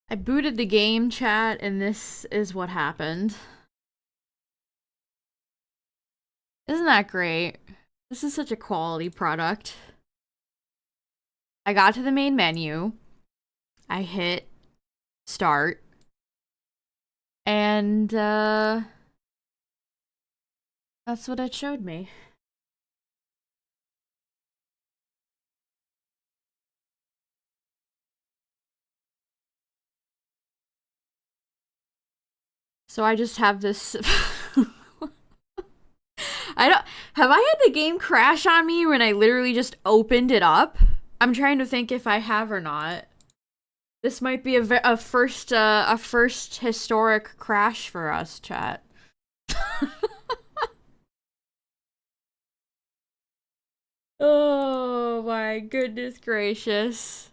I booted the game, chat, and this is what happened. Isn't that great? This is such a quality product. I got to the main menu. I hit start. And, that's what it showed me. So I just have this... Have I had the game crash on me when I literally just opened it up? I'm trying to think if I have or not. This might be a first historic crash for us, chat. Oh my goodness gracious.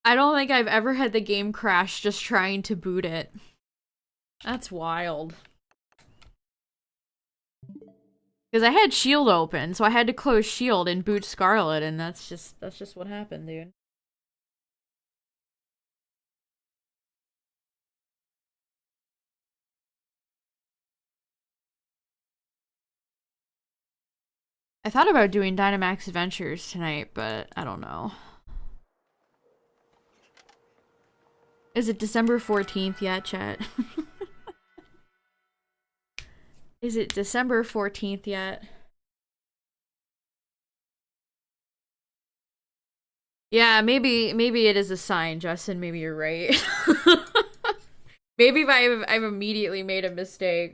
I don't think I've ever had the game crash just trying to boot it. That's wild. Because I had Shield open, so I had to close Shield and boot Scarlet, and that's just what happened, dude. I thought about doing Dynamax Adventures tonight, but I don't know. Is it December 14th yet, chat? Is it December 14th yet? Yeah, maybe it is a sign, Justin. Maybe you're right. Maybe if I've immediately made a mistake.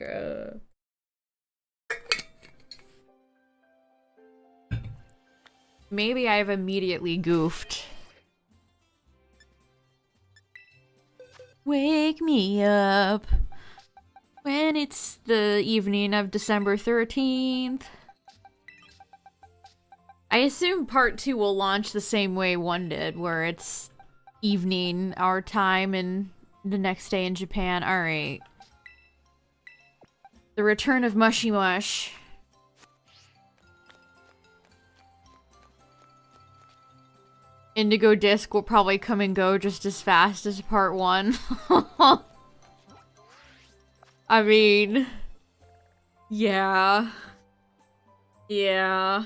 Maybe I've immediately goofed. Wake me up when it's the evening of December 13th. I assume part 2 will launch the same way 1 did, where it's evening our time and the next day in Japan. Alright. The return of Mushy Mush. Indigo Disc will probably come and go just as fast as part 1. I mean... Yeah. Yeah.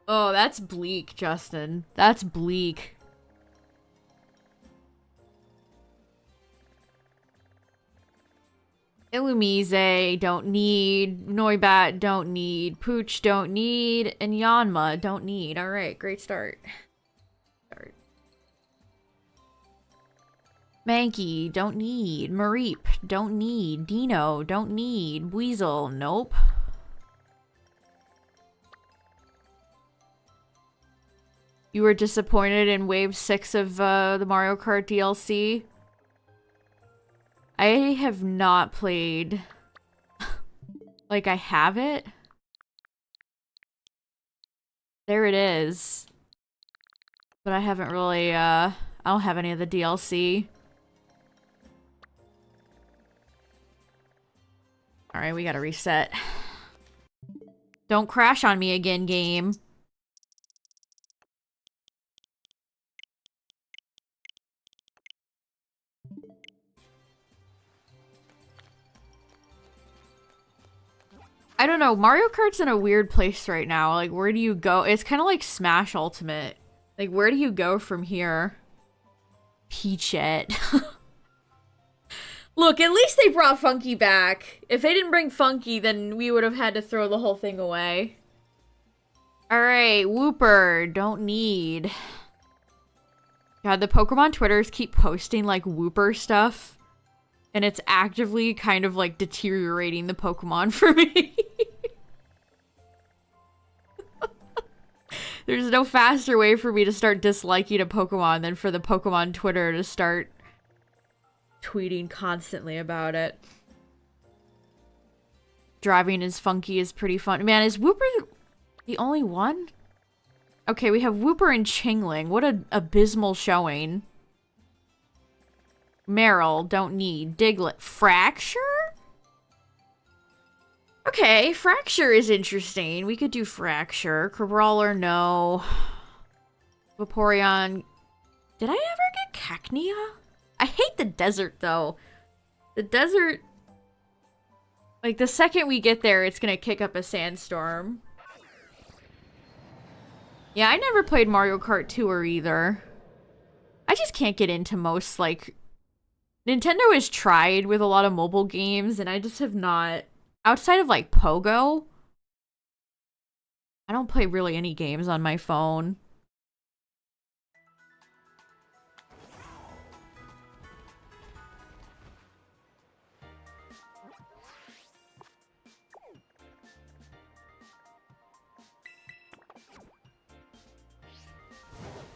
Oh, that's bleak, Justin. That's bleak. Illumise, don't need. Noibat, don't need. Pooch, don't need. And Yanma, don't need. Alright, great start. Mankey, don't need. Mareep, don't need. Dino, don't need. Weasel, nope. You were disappointed in Wave 6 of the Mario Kart DLC? I have not played... like, I have it? There it is. But I haven't really, I don't have any of the DLC. Alright, we gotta reset. Don't crash on me again, game. I don't know, Mario Kart's in a weird place right now. Like, where do you go? It's kind of like Smash Ultimate. Like, where do you go from here? Peachette. Look, at least they brought Funky back. If they didn't bring Funky, then we would have had to throw the whole thing away. Alright, Whooper, don't need. God, the Pokemon Twitters keep posting, like, Whooper stuff. And it's actively kind of, like, deteriorating the Pokemon for me. There's no faster way for me to start disliking a Pokemon than for the Pokemon Twitter to start tweeting constantly about it. Driving as Funky is pretty fun. Man, is Whooper the only one? Okay, we have Whooper and Chingling. What an abysmal showing. Meryl, don't need. Diglett. Fracture? Okay, Fracture is interesting. We could do Fracture. Crabrawler, no. Vaporeon. Did I ever get Cacnea? I hate the desert, though. The desert... Like, the second we get there, it's gonna kick up a sandstorm. Yeah, I never played Mario Kart Tour either. I just can't get into most, like... Nintendo has tried with a lot of mobile games, and I just have not... Outside of, like, Pogo, I don't play really any games on my phone.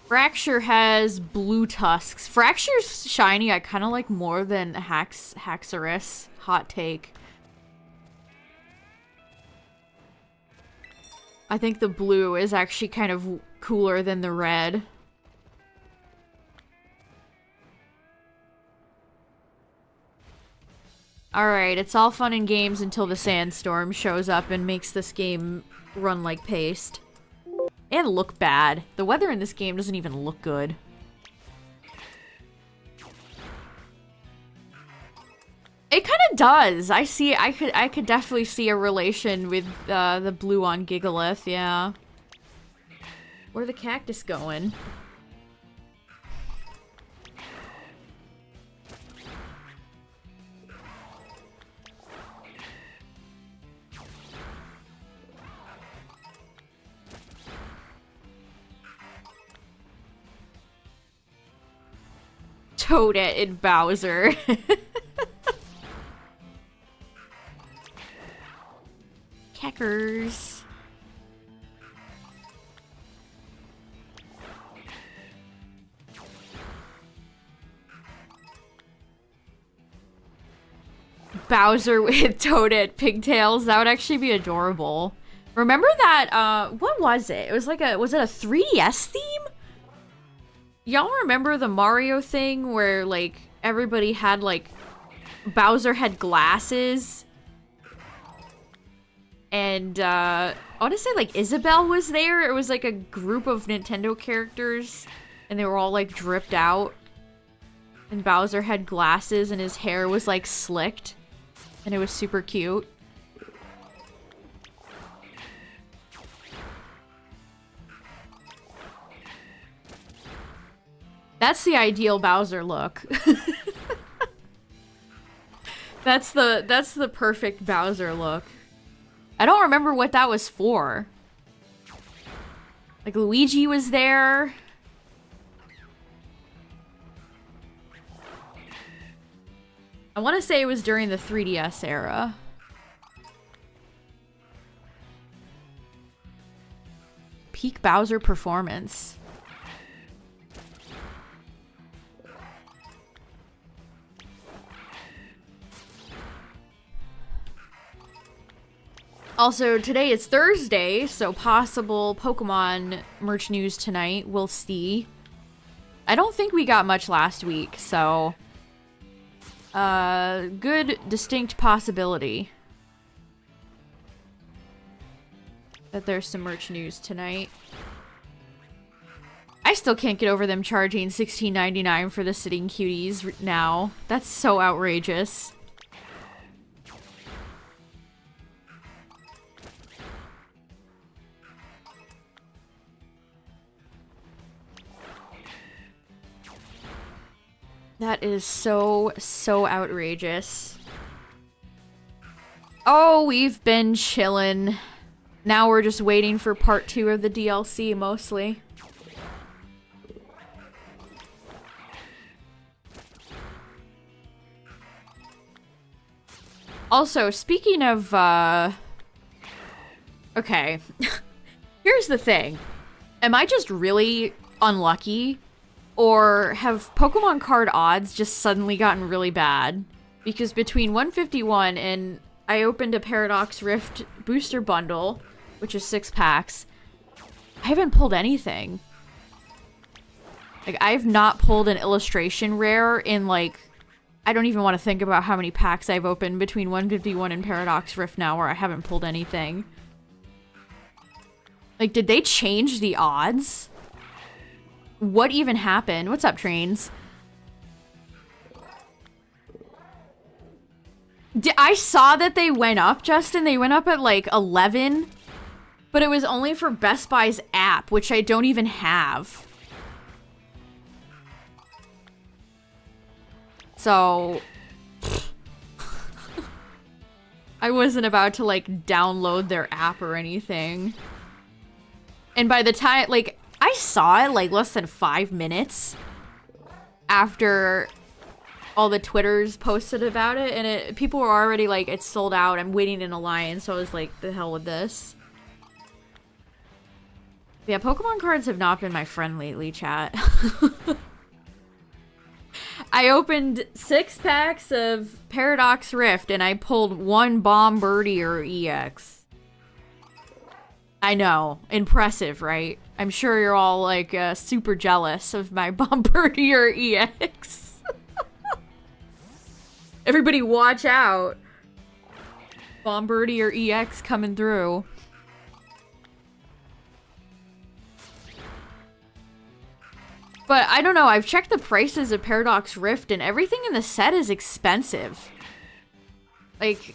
Fracture has blue tusks. Fracture's shiny I kind of like more than Haxorus. Hot take. I think the blue is actually kind of cooler than the red. Alright, it's all fun and games until the sandstorm shows up and makes this game run like paste. And look bad. The weather in this game doesn't even look good. It kind of does. I could definitely see a relation with the blue on Gigalith, yeah. Where'd the cactus going? Toadette and Bowser. Keckers. Bowser with Toadette pigtails. That would actually be adorable. Remember that, what was it? It was like was it a 3DS theme? Y'all remember the Mario thing where, like, everybody had, like, Bowser had glasses? And, I want to say, like, Isabelle was there. It was, like, a group of Nintendo characters, and they were all, like, dripped out. And Bowser had glasses, and his hair was, like, slicked. And it was super cute. That's the ideal Bowser look. That's the perfect Bowser look. I don't remember what that was for. Like, Luigi was there. I want to say it was during the 3DS era. Peak Bowser performance. Also, today is Thursday, so possible Pokemon merch news tonight. We'll see. I don't think we got much last week, so... good, distinct possibility that there's some merch news tonight. I still can't get over them charging $16.99 for the Sitting Cuties now. That's so outrageous. That is so outrageous. Oh, we've been chillin'. Now we're just waiting for part 2 of the DLC, mostly. Also, speaking of, okay. Here's the thing. Am I just really unlucky? Or have Pokemon card odds just suddenly gotten really bad? Because between 151 and I opened a Paradox Rift booster bundle, which is 6 packs, I haven't pulled anything. Like, I've not pulled an illustration rare in, like, I don't even want to think about how many packs I've opened between 151 and Paradox Rift now where I haven't pulled anything. Like, did they change the odds? What even happened? What's up, trains? I saw that they went up, Justin. They went up at like 11. But it was only for Best Buy's app, which I don't even have. So... I wasn't about to, like, download their app or anything. And by the time, like, I saw it, like, less than 5 minutes after all the Twitters posted about it, and people were already like, it's sold out, I'm waiting in a line, so I was like, the hell with this. Yeah, Pokemon cards have not been my friend lately, chat. I opened 6 packs of Paradox Rift, and I pulled 1 Bombirdier EX. I know. Impressive, right? I'm sure you're all, like, super jealous of my Bombirdier EX. Everybody watch out. Bombirdier EX coming through. But I don't know, I've checked the prices of Paradox Rift and everything in the set is expensive. Like,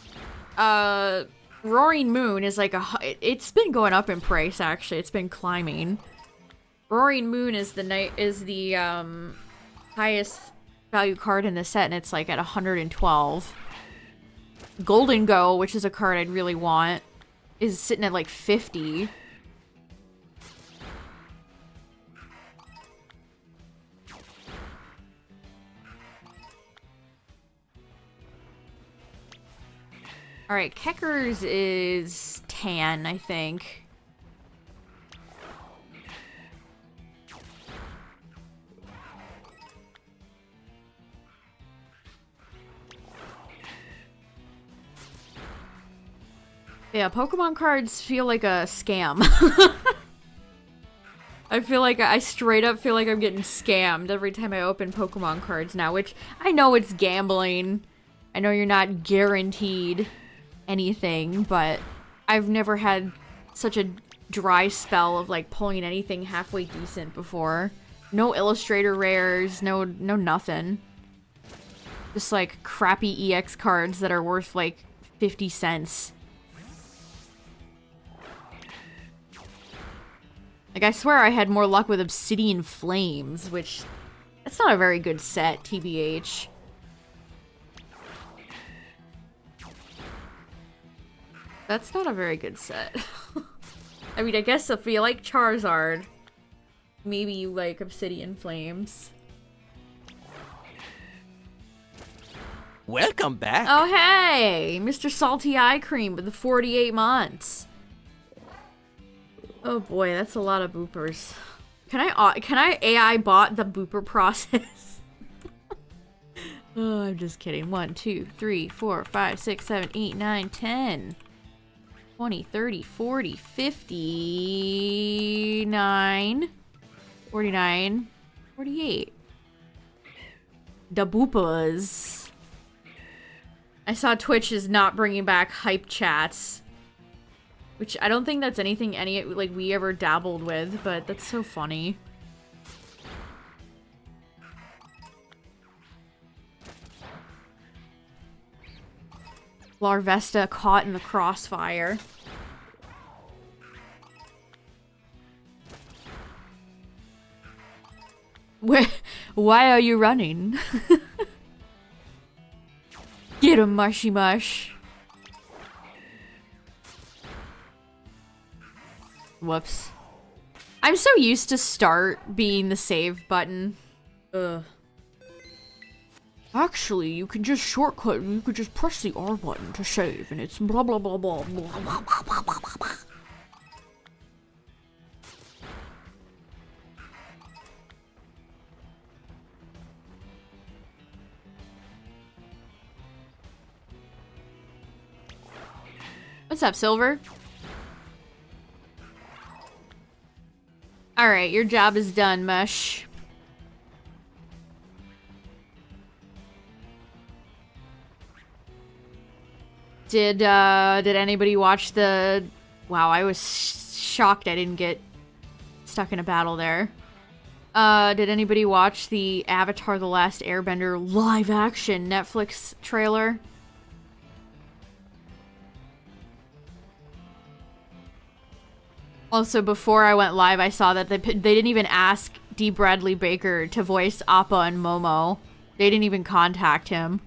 Roaring Moon is like it's been going up in price actually. It's been climbing. Roaring Moon is the highest value card in the set and it's like at 112. Golden Go, which is a card I'd really want, is sitting at like 50. Alright, Kekker's is tan, I think. Yeah, Pokemon cards feel like a scam. I feel like I straight up feel like I'm getting scammed every time I open Pokemon cards now, which I know it's gambling. I know you're not guaranteed anything, but I've never had such a dry spell of like pulling anything halfway decent before. No illustrator rares, no nothing. Just like crappy EX cards that are worth like 50 cents. Like I swear I had more luck with Obsidian Flames, which that's not a very good set, TBH. That's not a very good set. I mean, I guess if you like Charizard, maybe you like Obsidian Flames. Welcome back. Oh, hey! Mr. Salty Eye Cream with the 48 months. Oh boy, that's a lot of boopers. Can I AI bot the booper process? Oh, I'm just kidding. 1, 2, 3, 4, 5, 6, 7, 8, 9, 10. 20, 30, 40, 59, 49, 48. Da boopas. I saw Twitch is not bringing back hype chats. Which I don't think that's anything like we ever dabbled with, but that's so funny. Larvesta caught in the crossfire. Why are you running? Get him, mushy mush. Whoops. I'm so used to start being the save button. Ugh. Actually, you can just shortcut, you could just press the R button to save, and it's blah blah blah blah blah blah blah blah blah blah. What's up, Silver? Alright, your job is done, Mush. Did anybody watch the... Wow, I was shocked I didn't get stuck in a battle there. Did anybody watch the Avatar: The Last Airbender live action Netflix trailer? Also, before I went live, I saw that they didn't even ask D. Bradley Baker to voice Appa and Momo. They didn't even contact him.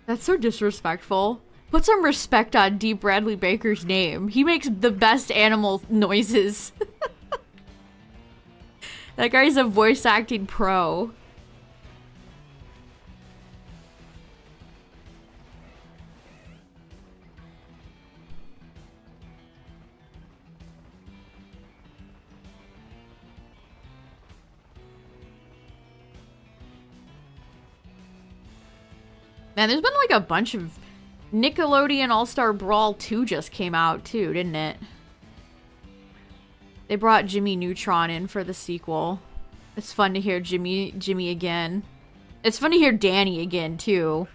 That's so disrespectful. Put some respect on D. Bradley Baker's name. He makes the best animal noises. That guy's a voice acting pro. Man, there's been like a bunch of... Nickelodeon All-Star Brawl 2 just came out too, didn't it? They brought Jimmy Neutron in for the sequel. It's fun to hear Jimmy again. It's fun to hear Danny again too.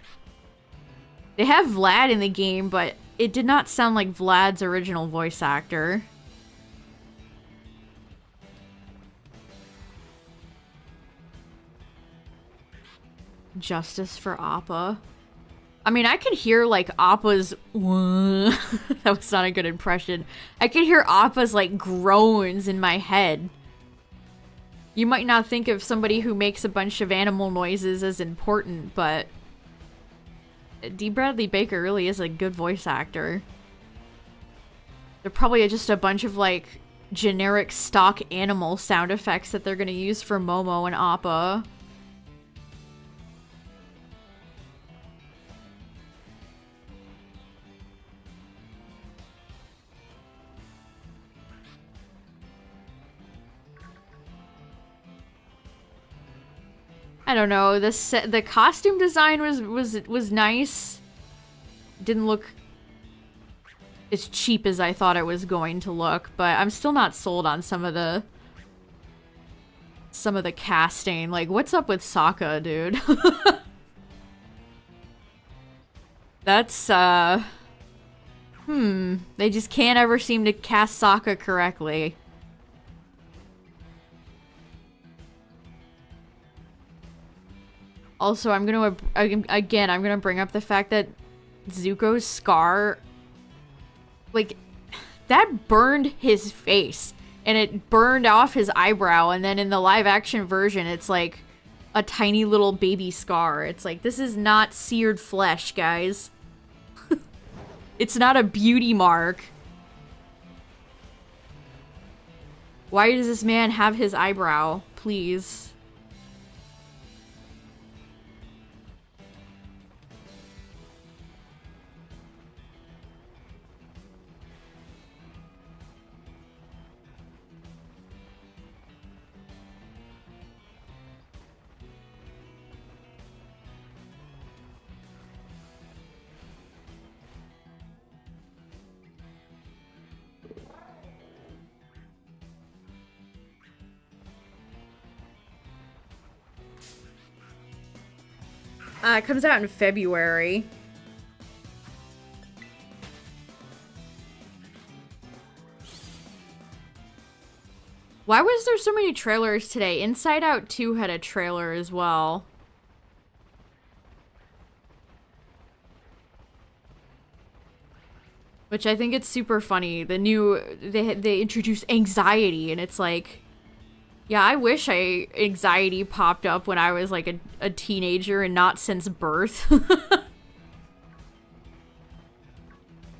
They have Vlad in the game, but it did not sound like Vlad's original voice actor. Justice for Appa. I mean, I could hear, like, Appa's... That was not a good impression. I could hear Appa's, like, groans in my head. You might not think of somebody who makes a bunch of animal noises as important, but... D. Bradley Baker really is a good voice actor. They're probably just a bunch of, like, generic stock animal sound effects that they're gonna use for Momo and Appa. I don't know. The costume design was nice. Didn't look as cheap as I thought it was going to look, but I'm still not sold on some of the casting. Like, what's up with Sokka, dude? That's they just can't ever seem to cast Sokka correctly. Also, I'm gonna bring up the fact that Zuko's scar, like, that burned his face, and it burned off his eyebrow, and then in the live-action version, it's like a tiny little baby scar. It's like, this is not seared flesh, guys. It's not a beauty mark. Why does this man have his eyebrow? Please. It comes out in February. Why was there so many trailers today? Inside Out 2 had a trailer as well. Which I think it's super funny. The new... They introduced anxiety, and it's like... Yeah, I wish anxiety popped up when I was like a teenager and not since birth.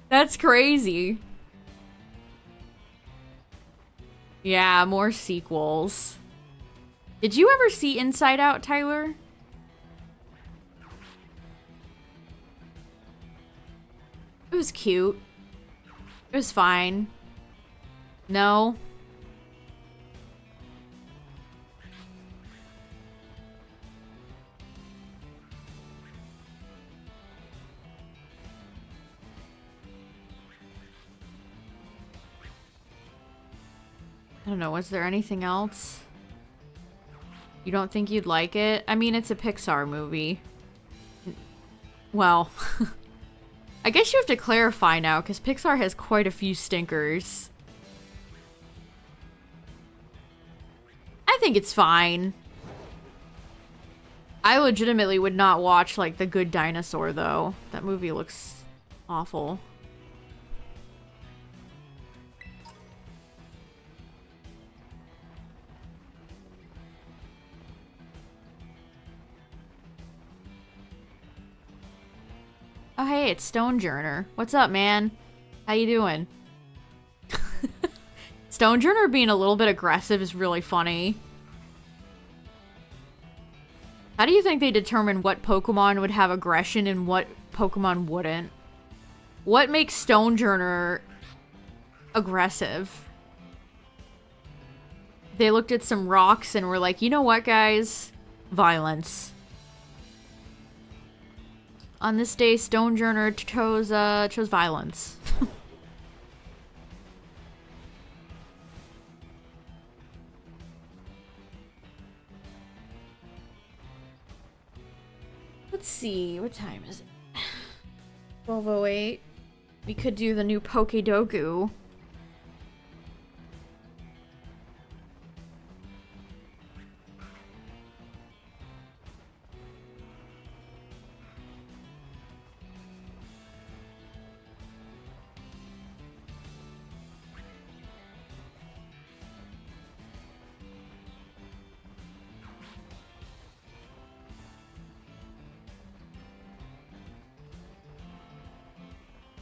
That's crazy. Yeah, more sequels. Did you ever see Inside Out, Tyler? It was cute. It was fine. No? I don't know, was there anything else? You don't think you'd like it? I mean, it's a Pixar movie. Well, I guess you have to clarify now, because Pixar has quite a few stinkers. think it's fine. I legitimately would not watch, like, The Good Dinosaur, though. That movie looks awful. Oh, hey, it's Stonejourner. What's up, man? How you doing? Stonejourner being a little bit aggressive is really funny. How do you think they determine what Pokemon would have aggression and what Pokemon wouldn't? What makes Stonejourner aggressive? They looked at some rocks and were like, you know what, guys? Violence. On this day, Stonejourner chose violence. Let's see, what time is it? 12:08. We could do the new Pokedogu.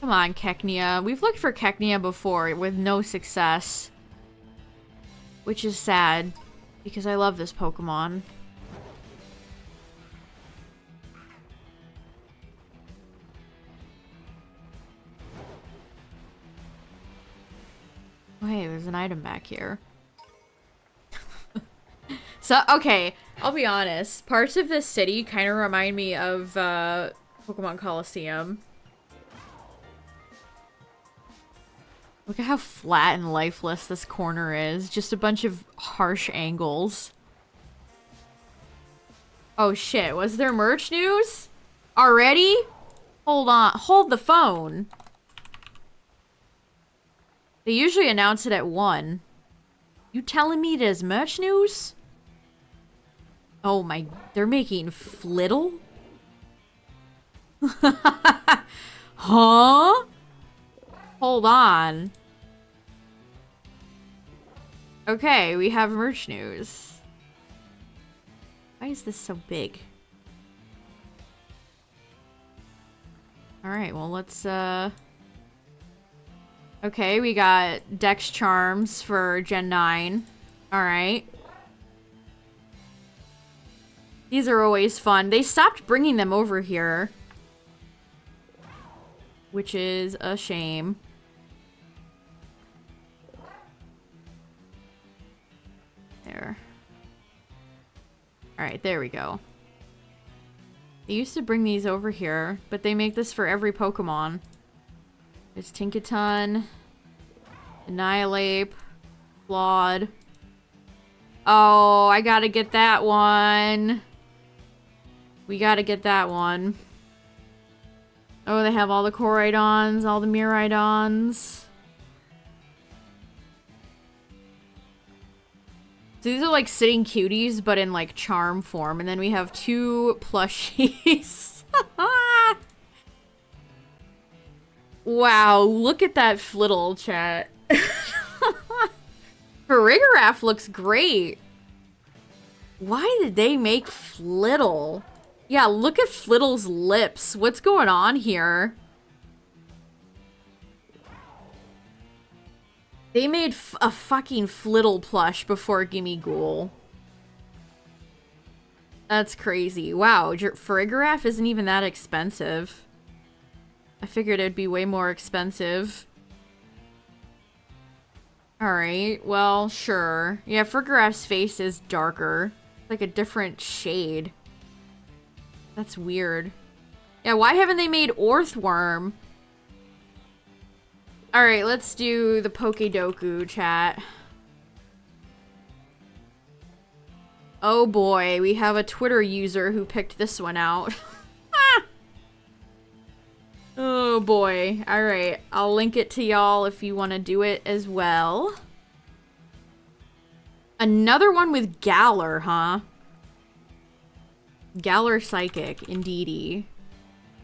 Come on, Keknia. We've looked for Keknia before with no success. Which is sad, because I love this Pokemon. Oh, hey, there's an item back here. So, okay, I'll be honest. Parts of this city kind of remind me of Pokemon Coliseum. Look at how flat and lifeless this corner is. Just a bunch of harsh angles. Oh shit, was there merch news? Already? Hold on, hold the phone. They usually announce it at 1. You telling me there's merch news? Oh my, they're making Flittle? Huh? Hold on. Okay, we have merch news. Why is this so big? Alright, well let's okay, we got Dex Charms for Gen 9. Alright. These are always fun. They stopped bringing them over here, which is a shame. There. Alright, there we go. They used to bring these over here, but they make this for every Pokemon. There's Tinkaton, Annihilate, Flawed. Oh, I gotta get that one. We gotta get that one. Oh, they have all the Koraidons, all the Miraidons. So these are like sitting cuties, but in like charm form. And then we have 2 plushies. Wow, look at that Flittle, chat. Farigiraf looks great. Why did they make Flittle? Yeah, look at Flittle's lips. What's going on here? They made a fucking Flittle plush before Gimme Ghoul. That's crazy. Wow, Farigiraf isn't even that expensive. I figured it'd be way more expensive. Alright, well, sure. Yeah, Farigiraf's face is darker. It's like a different shade. That's weird. Yeah, why haven't they made Orthworm? Alright, let's do the Pokedoku, chat. Oh boy, we have a Twitter user who picked this one out. Oh boy. Alright, I'll link it to y'all if you want to do it as well. Another one with Galler, huh? Galler Psychic, indeedy.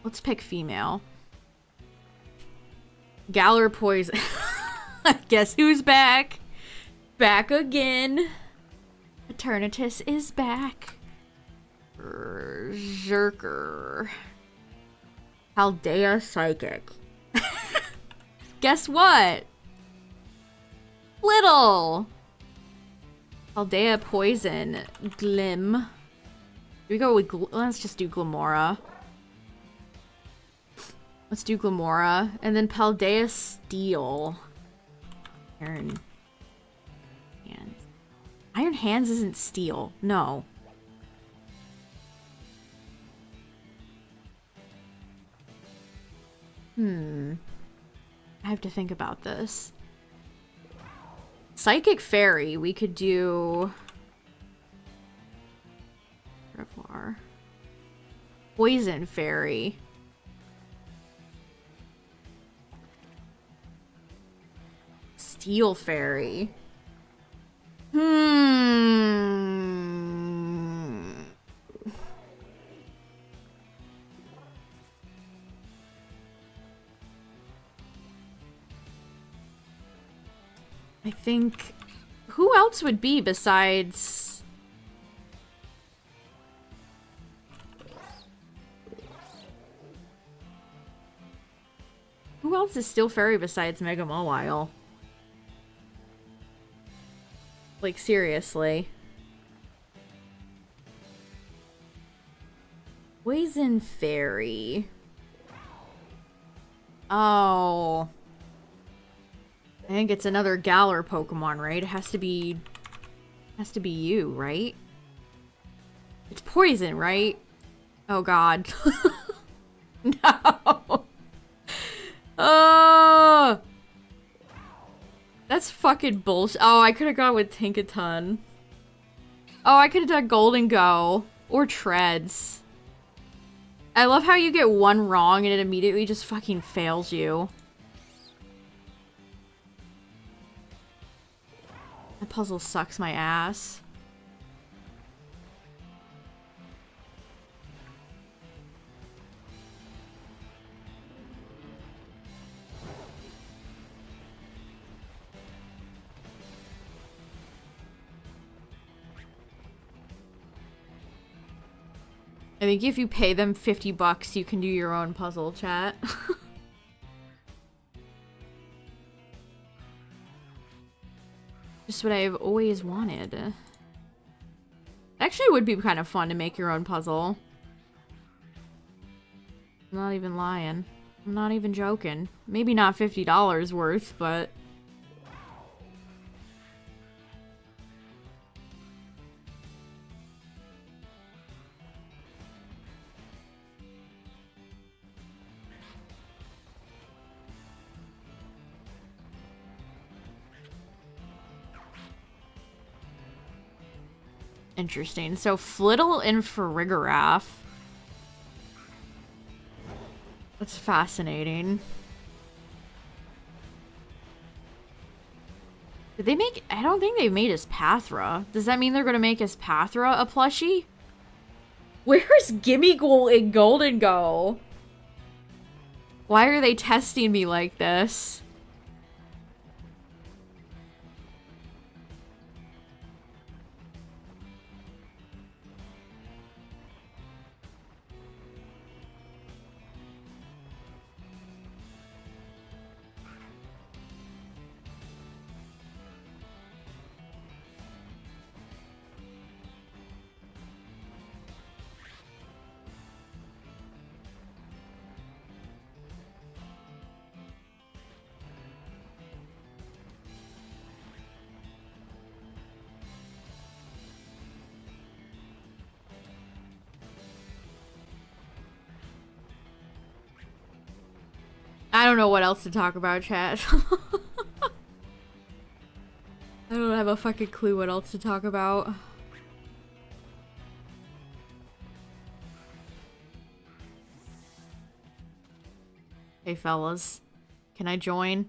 Let's pick female. Galler Poison. Guess who's back? Back again. Eternatus is back. Zerker. Paldea Psychic. Guess what? Little. Paldea Poison. Glim. Do we go with let's just do Glamora. Let's do Glamora. And then Paldea Steel. Iron Hands. Iron Hands isn't steel. No. I have to think about this. Psychic Fairy, we could do... Revoir. Poison Fairy. Steel Fairy. I think... Who else would be besides... Who else is Steel Fairy besides Mega Mawile? Like, seriously. Poison Fairy. Oh... I think it's another Galar Pokemon, right? It has to be you, right? It's poison, right? Oh god. No. Oh. That's fucking bullshit. Oh, I could have gone with Tinkaton. Oh, I could have done Golden Go or Treads. I love how you get one wrong and it immediately just fucking fails you. That puzzle sucks my ass. I think if you pay them $50, you can do your own puzzle, chat. Just what I've always wanted. Actually, it would be kind of fun to make your own puzzle. I'm not even lying. I'm not even joking. Maybe not $50 worth, but... Interesting. So, Flittle and Farigiraf. That's fascinating. Did they make... I don't think they made Espathra. Does that mean they're going to make Espathra a plushie? Where's Gimmighoul in Golden Go? Why are they testing me like this? I don't know what else to talk about, chat. I don't have a fucking clue what else to talk about. Hey, fellas. Can I join?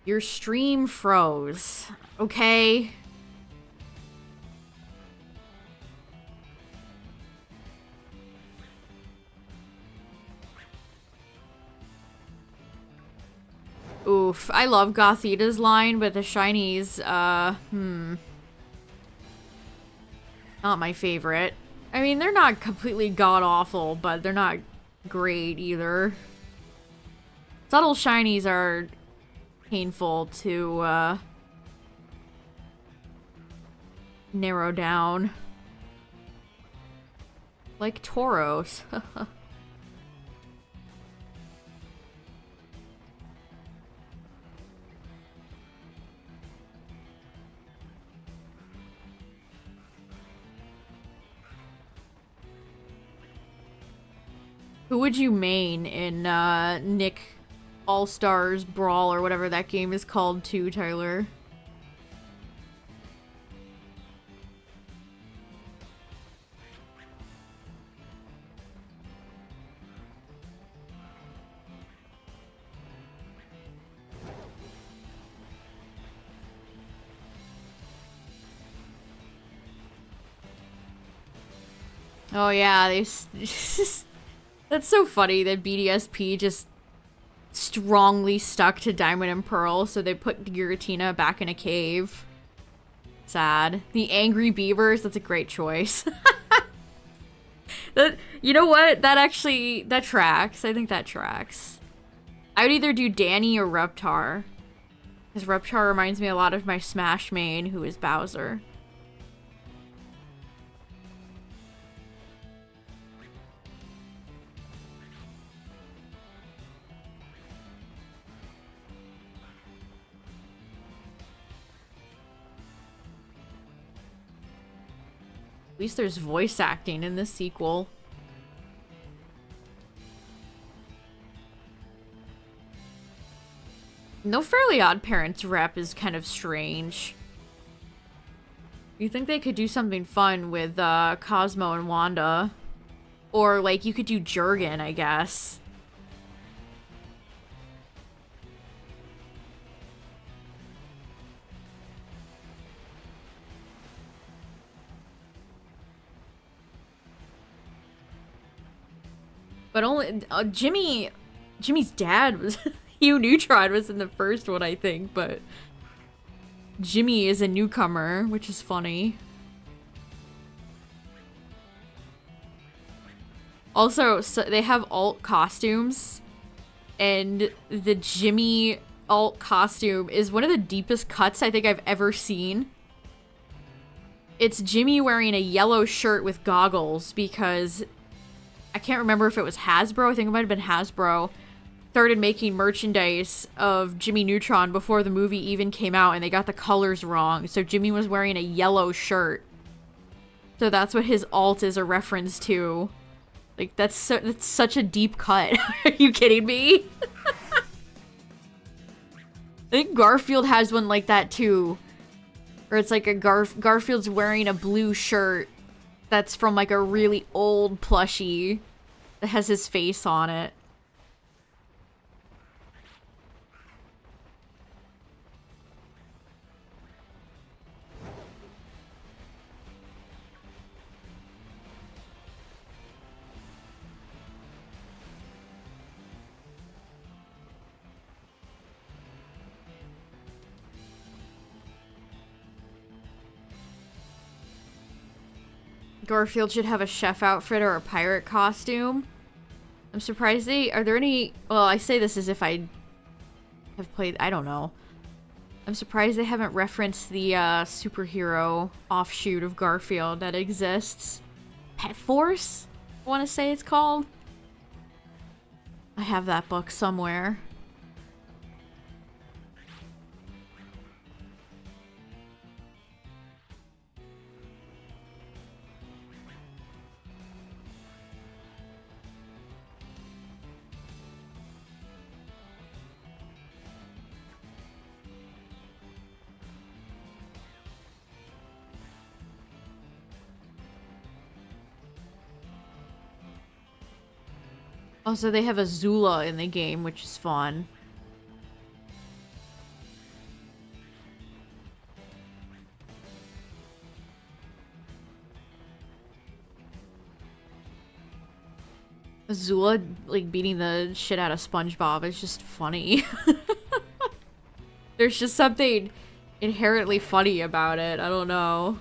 Your stream froze. Okay. Oof. I love Gothita's line, but the shinies, not my favorite. I mean, they're not completely god-awful, but they're not great either. Subtle shinies are painful to, narrow down. Like Tauros. Who would you main in, Nick All-Stars Brawl or whatever that game is called too, Tyler? Oh yeah, that's so funny that BDSP just strongly stuck to Diamond and Pearl, so they put Giratina back in a cave. Sad. The Angry Beavers, that's a great choice. You know what? That tracks. I think that tracks. I would either do Danny or Reptar. Because Reptar reminds me a lot of my Smash main, who is Bowser. At least there's voice acting in this sequel. No Fairly Odd Parents rep is kind of strange. You think they could do something fun with Cosmo and Wanda? Or like you could do Jurgen, I guess. But only Jimmy's dad was Hugh Neutron was in the first one, I think, but Jimmy is a newcomer, which is funny. Also, so they have alt costumes, and the Jimmy alt costume is one of the deepest cuts I think I've ever seen. It's Jimmy wearing a yellow shirt with goggles because I can't remember if it was Hasbro. I think it might have been Hasbro. Started making merchandise of Jimmy Neutron before the movie even came out, and they got the colors wrong. So Jimmy was wearing a yellow shirt. So that's what his alt is a reference to. Like, that's such a deep cut. Are you kidding me? I think Garfield has one like that too. Or it's like a Garfield's wearing a blue shirt that's from like a really old plushie that has his face on it. Garfield should have a chef outfit or a pirate costume. I'm surprised are there any, well, I say this as if I have played, I don't know. I'm surprised they haven't referenced the superhero offshoot of Garfield that exists. Pet Force? I want to say it's called. I have that book somewhere. Also, they have a Zula in the game, which is fun. Azula, like, beating the shit out of SpongeBob is just funny. There's just something inherently funny about it. I don't know.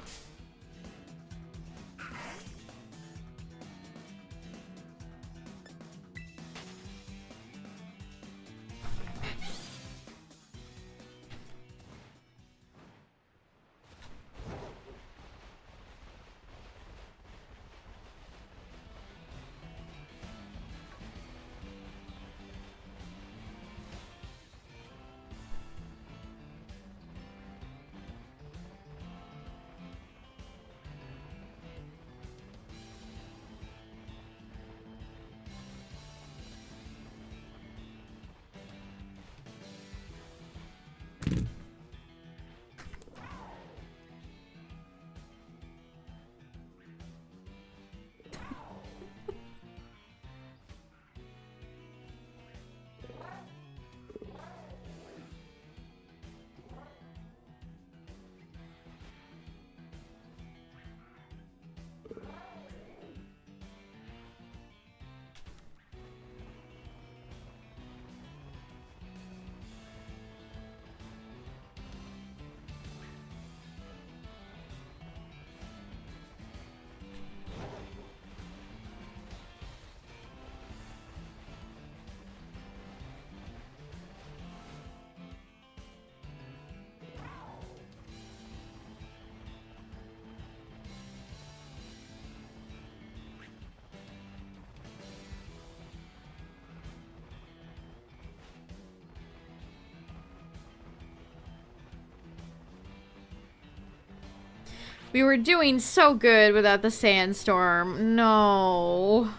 We were doing so good without the sandstorm. No.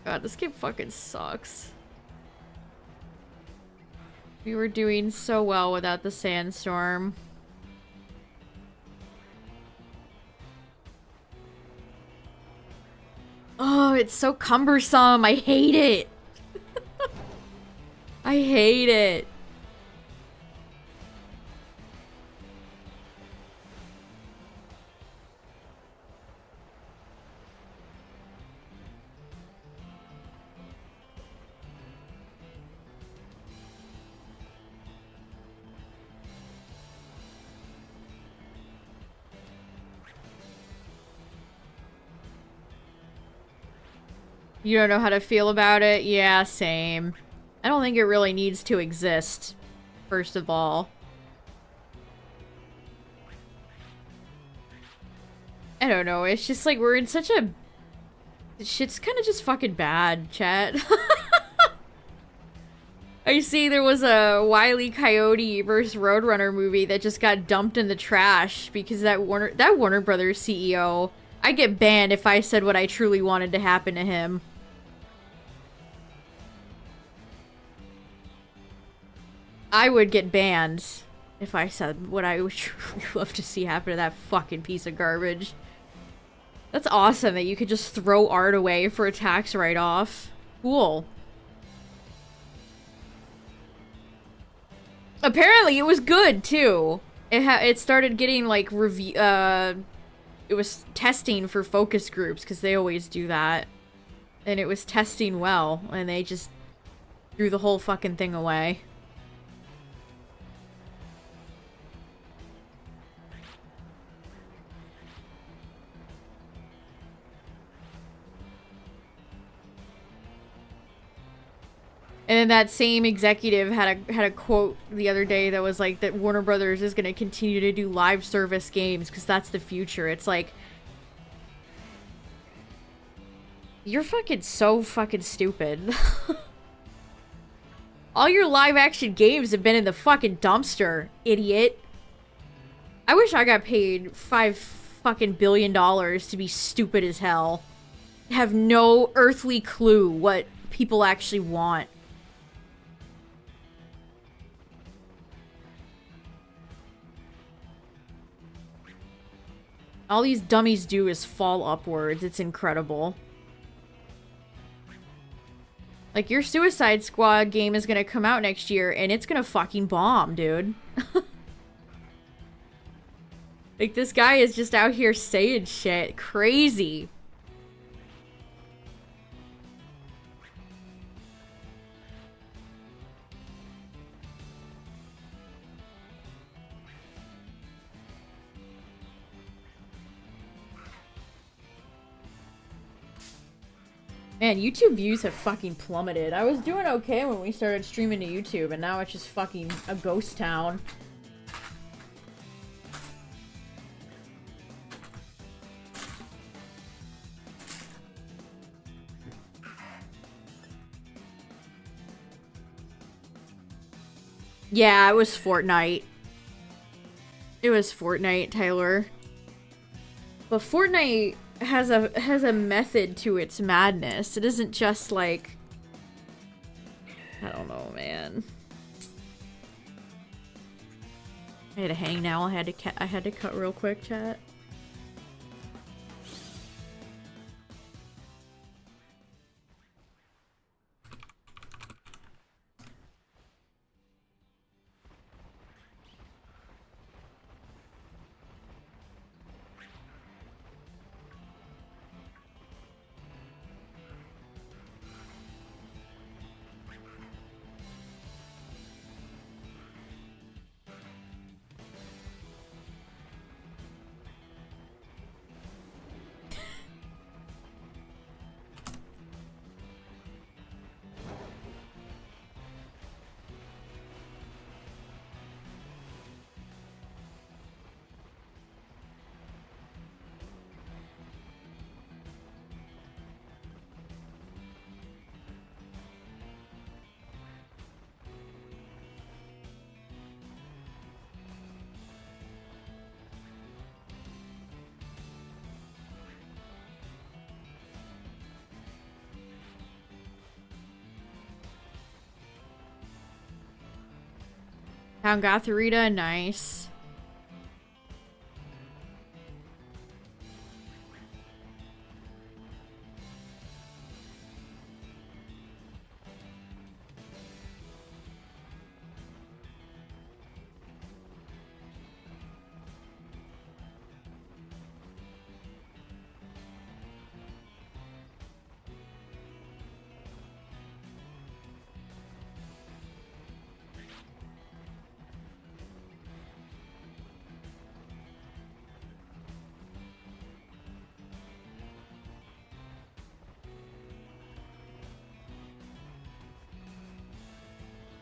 God, this game fucking sucks. We were doing so well without the sandstorm. Oh, it's so cumbersome. I hate it. I hate it. You don't know how to feel about it? Yeah, same. I don't think it really needs to exist, first of all. I don't know, it's just like we're in such a... Shit's kind of just fucking bad, chat. I see there was a Wile E. Coyote versus Roadrunner movie that just got dumped in the trash because that Warner Brothers CEO... I'd get banned if I said what I truly wanted to happen to him. I would get banned if I said what I would truly love to see happen to that fucking piece of garbage. That's awesome that you could just throw art away for a tax write-off. Cool. Apparently it was good too. It started getting like review. It was testing for focus groups because they always do that, and it was testing well, and they just threw the whole fucking thing away. And then that same executive had a quote the other day that was like that Warner Brothers is going to continue to do live service games because that's the future. It's like, you're fucking so fucking stupid. All your live action games have been in the fucking dumpster, idiot. I wish I got paid $5 fucking billion to be stupid as hell. Have no earthly clue what people actually want. All these dummies do is fall upwards. It's incredible. Like, your Suicide Squad game is gonna come out next year, and it's gonna fucking bomb, dude. Like, this guy is just out here saying shit. Crazy. Man, YouTube views have fucking plummeted. I was doing okay when we started streaming to YouTube, and now it's just fucking a ghost town. Yeah, it was Fortnite. It was Fortnite, Tyler. But Fortnite has a method to its madness. It isn't just like, I don't know, man. I had to hang now. I had to cut real quick, chat. Town Gotharita, nice.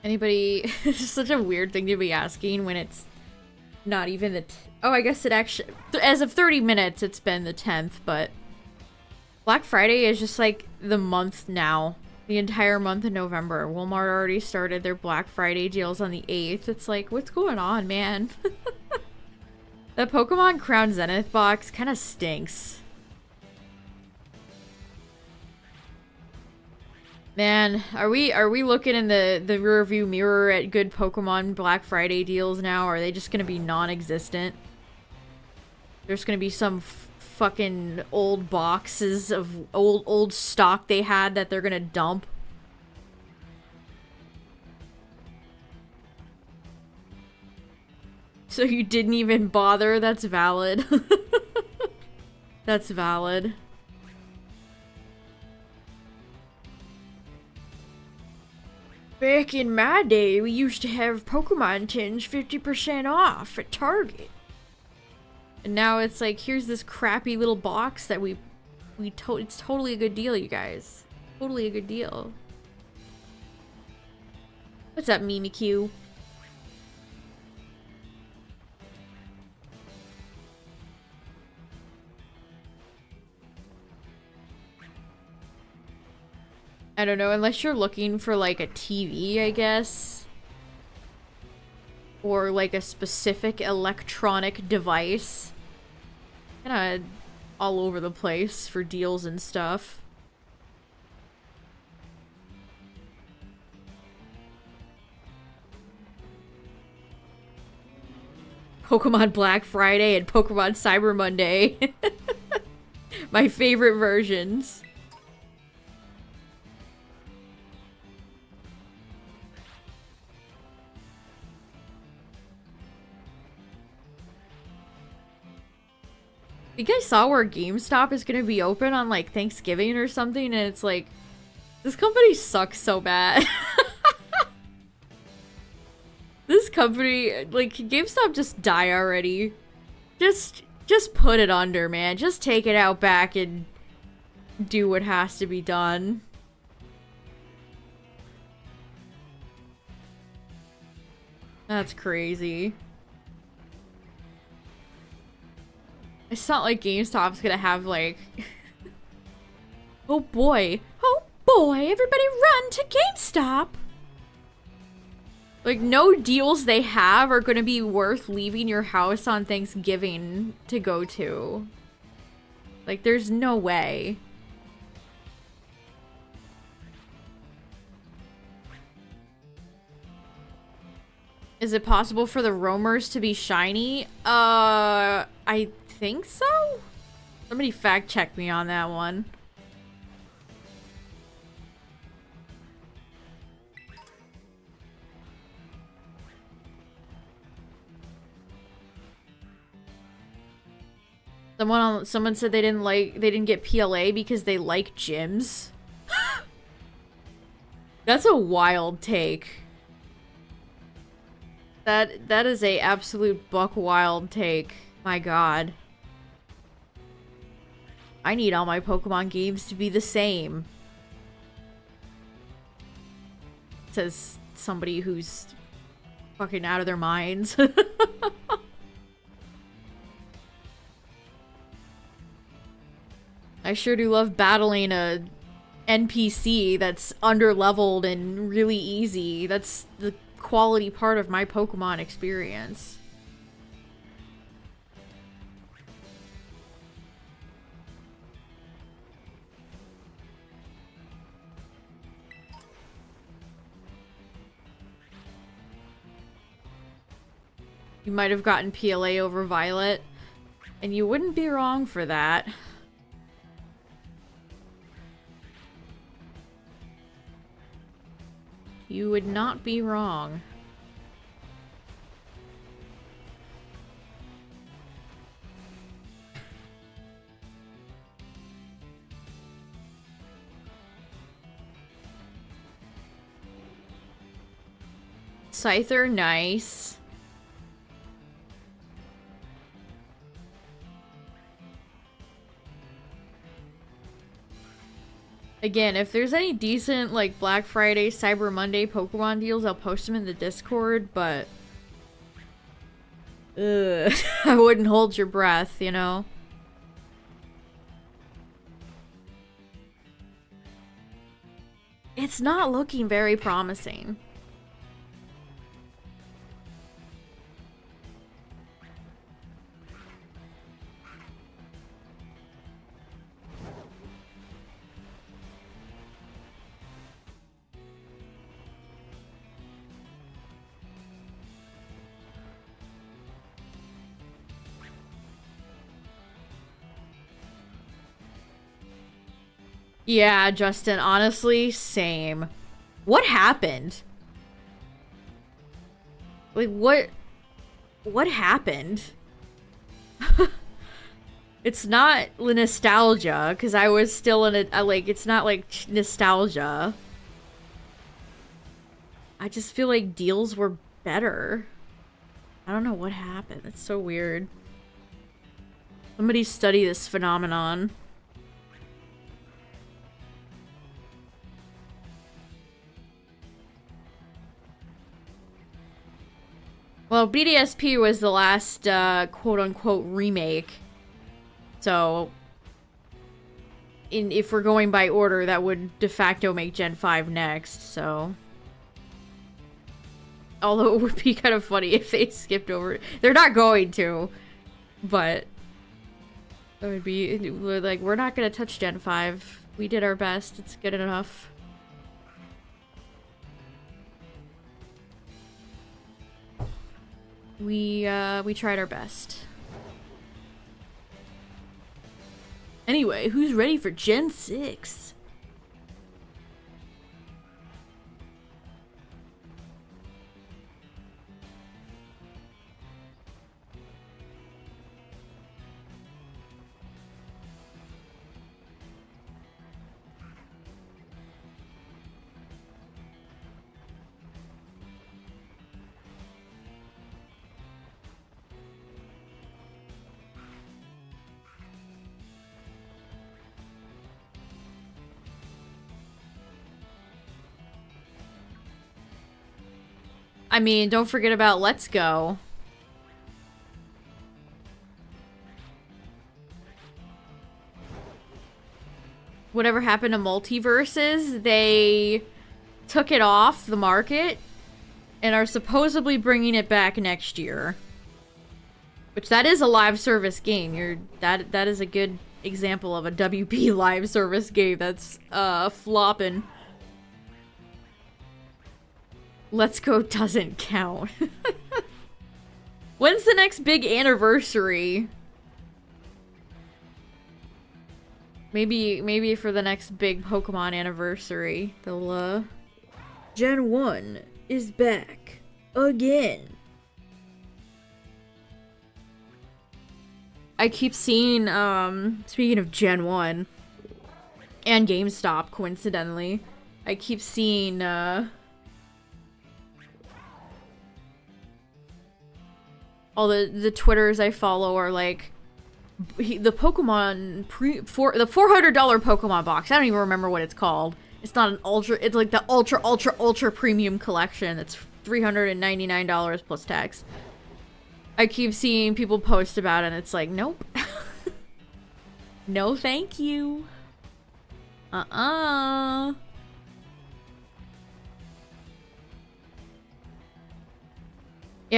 Anybody... It's such a weird thing to be asking when it's not even the... Oh, I guess it actually... As of 30 minutes, it's been the 10th, but... Black Friday is just like the month now. The entire month of November. Walmart already started their Black Friday deals on the 8th. It's like, what's going on, man? The Pokemon Crown Zenith box kind of stinks. Man, are we looking in the rearview mirror at good Pokemon Black Friday deals now? Or are they just gonna be non-existent? There's gonna be some fucking old boxes of old stock they had that they're gonna dump. So you didn't even bother? That's valid. That's valid. Back in my day, we used to have Pokemon tins 50% off at Target. And now it's like, here's this crappy little box that it's totally a good deal, you guys. Totally a good deal. What's up, Mimikyu? I don't know, unless you're looking for like a TV, I guess. Or like a specific electronic device. Kinda all over the place for deals and stuff. Pokemon Black Friday and Pokemon Cyber Monday. My favorite versions. You guys saw where GameStop is gonna be open on like Thanksgiving or something, and it's like, this company sucks so bad. This company, like, GameStop just die already. Just put it under, man. Just take it out back and do what has to be done. That's crazy. It's not like GameStop's gonna have like... Oh boy, everybody run to GameStop! Like, no deals they have are gonna be worth leaving your house on Thanksgiving to go to. Like, there's no way. Is it possible for the roamers to be shiny? I think so? Somebody fact check me on that one. Someone said they didn't get PLA because they like gyms. That's a wild take. That is a absolute buck wild take. My god. I need all my Pokemon games to be the same. Says somebody who's fucking out of their minds. I sure do love battling a NPC that's under-leveled and really easy. That's the quality part of my Pokemon experience. You might have gotten PLA over Violet, and you wouldn't be wrong for that. You would not be wrong. Scyther, nice. Again, if there's any decent, like, Black Friday, Cyber Monday Pokemon deals, I'll post them in the Discord, but... I wouldn't hold your breath, you know? It's not looking very promising. Yeah, Justin, honestly, same. What happened? Like, what happened? It's not nostalgia, because I was still in a, like, it's not like nostalgia. I just feel like deals were better. I don't know what happened. It's so weird. Somebody study this phenomenon. Well, BDSP was the last, quote-unquote, remake. So, if we're going by order, that would de facto make Gen 5 next, so... Although it would be kind of funny if they skipped over it. They're not going to, but... It would be, like, we're not gonna touch Gen 5. We did our best. It's good enough. We tried our best. Anyway, who's ready for Gen 6? I mean, don't forget about Let's Go. Whatever happened to multiverses, they took it off the market and are supposedly bringing it back next year. Which, that is a live service game. That is a good example of a WP live service game that's flopping. Let's Go doesn't count. When's the next big anniversary? Maybe for the next big Pokemon anniversary, they'll Gen 1 is back again. I keep seeing, speaking of Gen 1 and GameStop, coincidentally, I keep seeing, all the Twitters I follow are like, the Pokemon the $400 Pokemon box. I don't even remember what it's called. It's not an ultra, it's like the ultra premium collection. It's $399 plus tax. I keep seeing people post about it and it's like, nope. No thank you. Yeah,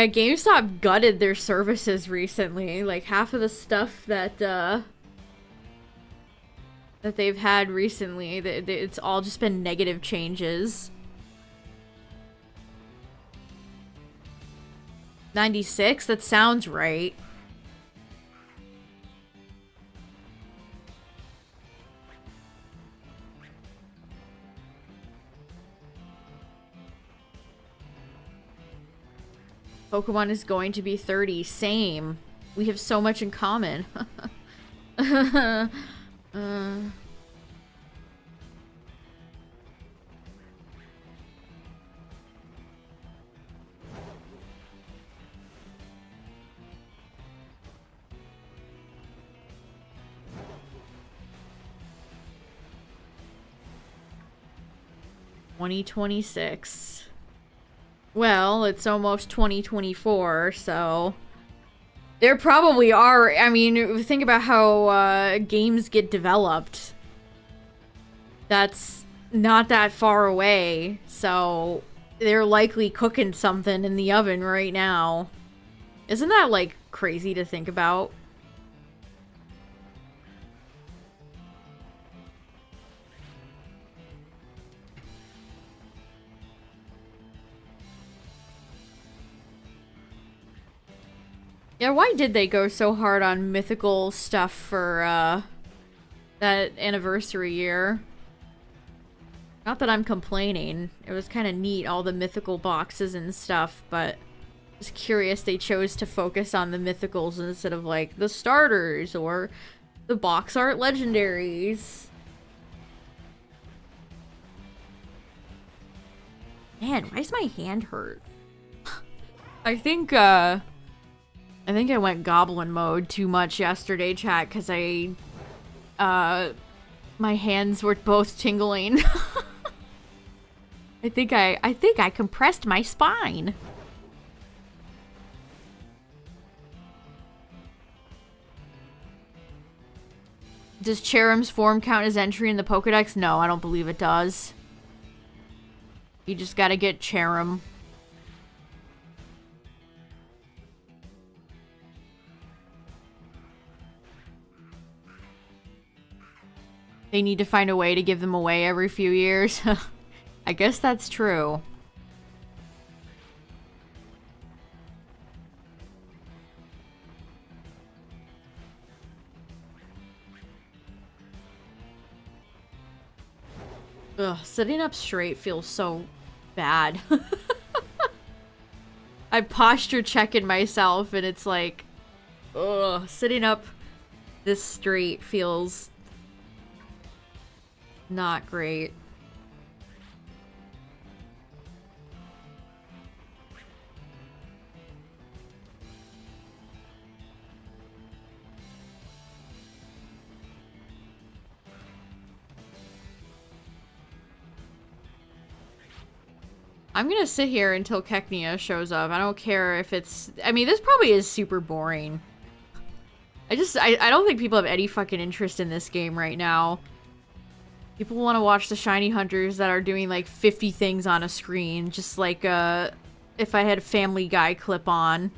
GameStop gutted their services recently. Like, half of the stuff that they've had recently, it's all just been negative changes. 96? That sounds right. Pokemon is going to be 30. Same. We have so much in common. $2026. Well, it's almost 2024, so there probably are. I mean, think about how games get developed. That's not that far away, so they're likely cooking something in the oven right now. Isn't that, like, crazy to think about? Yeah, why did they go so hard on mythical stuff for, that anniversary year? Not that I'm complaining. It was kind of neat, all the mythical boxes and stuff, but just curious they chose to focus on the mythicals instead of, like, the starters or the box art legendaries. Man, why does my hand hurt? I think I went goblin mode too much yesterday, chat, because my hands were both tingling. I think I compressed my spine. Does Cherum's form count as entry in the Pokedex? No, I don't believe it does. You just gotta get Cherum. They need to find a way to give them away every few years. I guess that's true. Ugh, sitting up straight feels so bad. I posture checking myself and it's like, ugh, sitting up this straight feels not great. I'm gonna sit here until Keknia shows up. I don't care if it's... I mean, this probably is super boring. I don't think people have any fucking interest in this game right now. People want to watch the shiny hunters that are doing like 50 things on a screen, just like if I had a Family Guy clip on.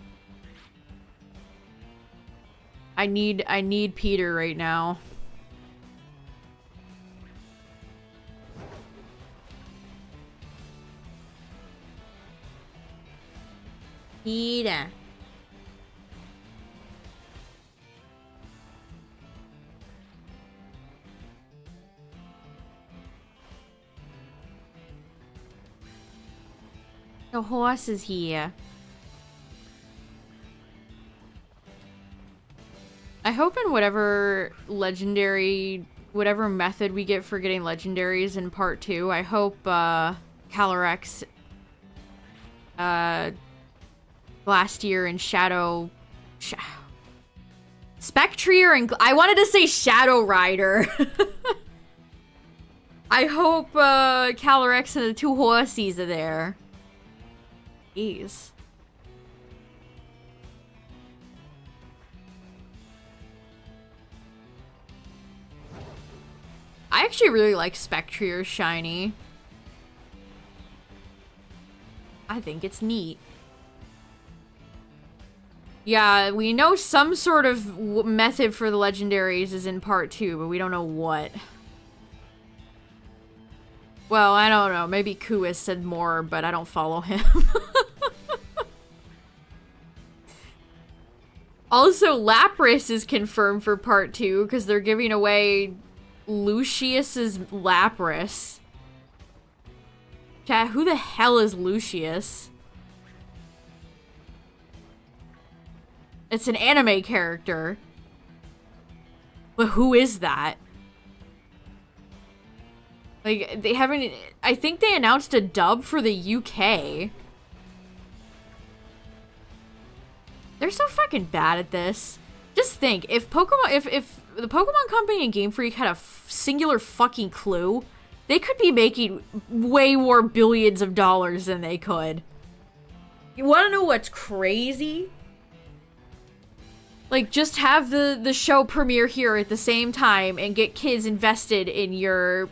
I need Peter right now. Peter. The horse is here. I hope in whatever legendary, whatever method we get for getting legendaries in part 2, I hope Calyrex, Glastier and Spectrier and I wanted to say Shadow Rider. I hope Calyrex and the 2 horsies are there. Jeez. I actually really like Spectrier's shiny. I think it's neat. Yeah, we know some sort of method for the legendaries is in part 2, but we don't know what. Well, I don't know. Maybe Kuis said more, but I don't follow him. Also, Lapras is confirmed for part 2 because they're giving away Lucius's Lapras. Chat, who the hell is Lucius? It's an anime character. But who is that? Like, they haven't... I think they announced a dub for the UK. They're so fucking bad at this. Just think, if Pokemon... If the Pokemon Company and Game Freak had a singular fucking clue, they could be making way more billions of dollars than they could. You wanna know what's crazy? Like, just have the show premiere here at the same time and get kids invested in your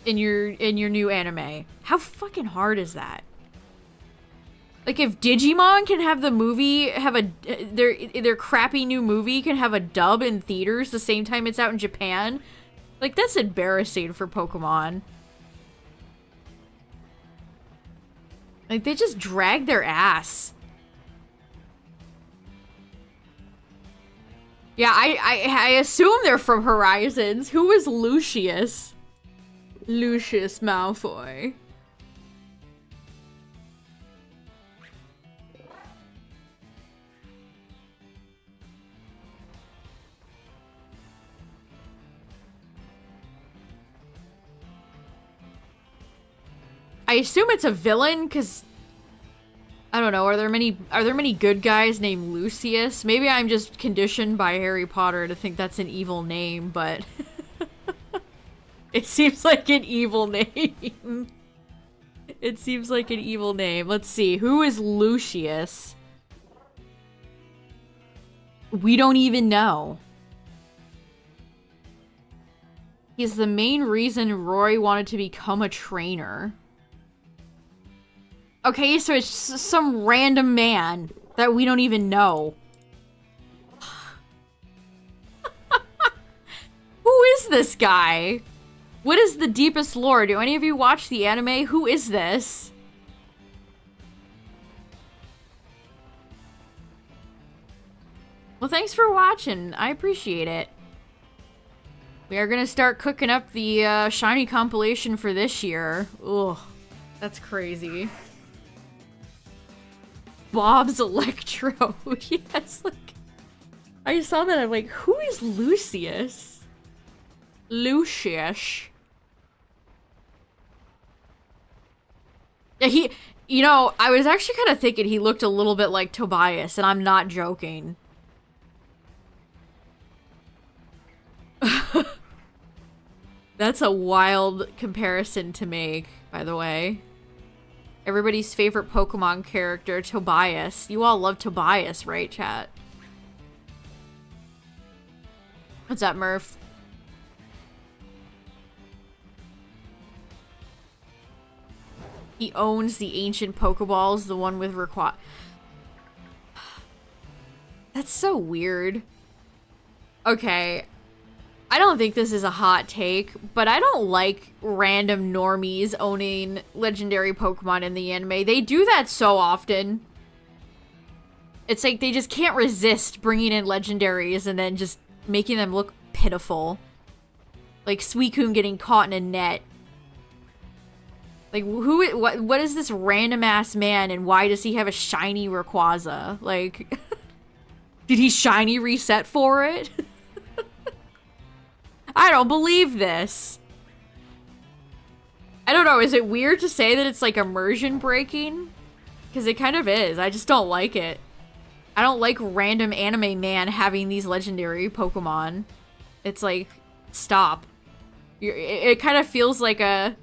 new anime. How fucking hard is that? Like, if Digimon can have the movie, have their crappy new movie can have a dub in theaters the same time it's out in Japan, like, that's embarrassing for Pokemon. Like, they just drag their ass. Yeah, I assume they're from Horizons. Who is Lucius? Lucius Malfoy. I assume it's a villain, because I don't know, are there many good guys named Lucius? Maybe I'm just conditioned by Harry Potter to think that's an evil name, but it seems like an evil name. It seems like an evil name. Let's see, who is Lucius? We don't even know. He's the main reason Roy wanted to become a trainer. Okay, so it's some random man that we don't even know. Who is this guy? What is the deepest lore? Do any of you watch the anime? Who is this? Well, thanks for watching. I appreciate it. We are gonna start cooking up the shiny compilation for this year. Ugh, that's crazy. Bob's Electro. Yes, like, I saw that, I'm like, who is Lucius? Lucius. Yeah, you know, I was actually kind of thinking he looked a little bit like Tobias, and I'm not joking. That's a wild comparison to make, by the way. Everybody's favorite Pokemon character, Tobias. You all love Tobias, right, chat? What's up, Murph? He owns the ancient Pokeballs, the one with That's so weird. Okay. I don't think this is a hot take, but I don't like random normies owning legendary Pokemon in the anime. They do that so often. It's like they just can't resist bringing in legendaries and then just making them look pitiful. Like Suicune getting caught in a net. Like, what is this random-ass man, and why does he have a shiny Rayquaza? Like, did he shiny reset for it? I don't believe this. I don't know, is it weird to say that it's, like, immersion breaking? Because it kind of is. I just don't like it. I don't like random anime man having these legendary Pokemon. It's like, stop. It kind of feels like a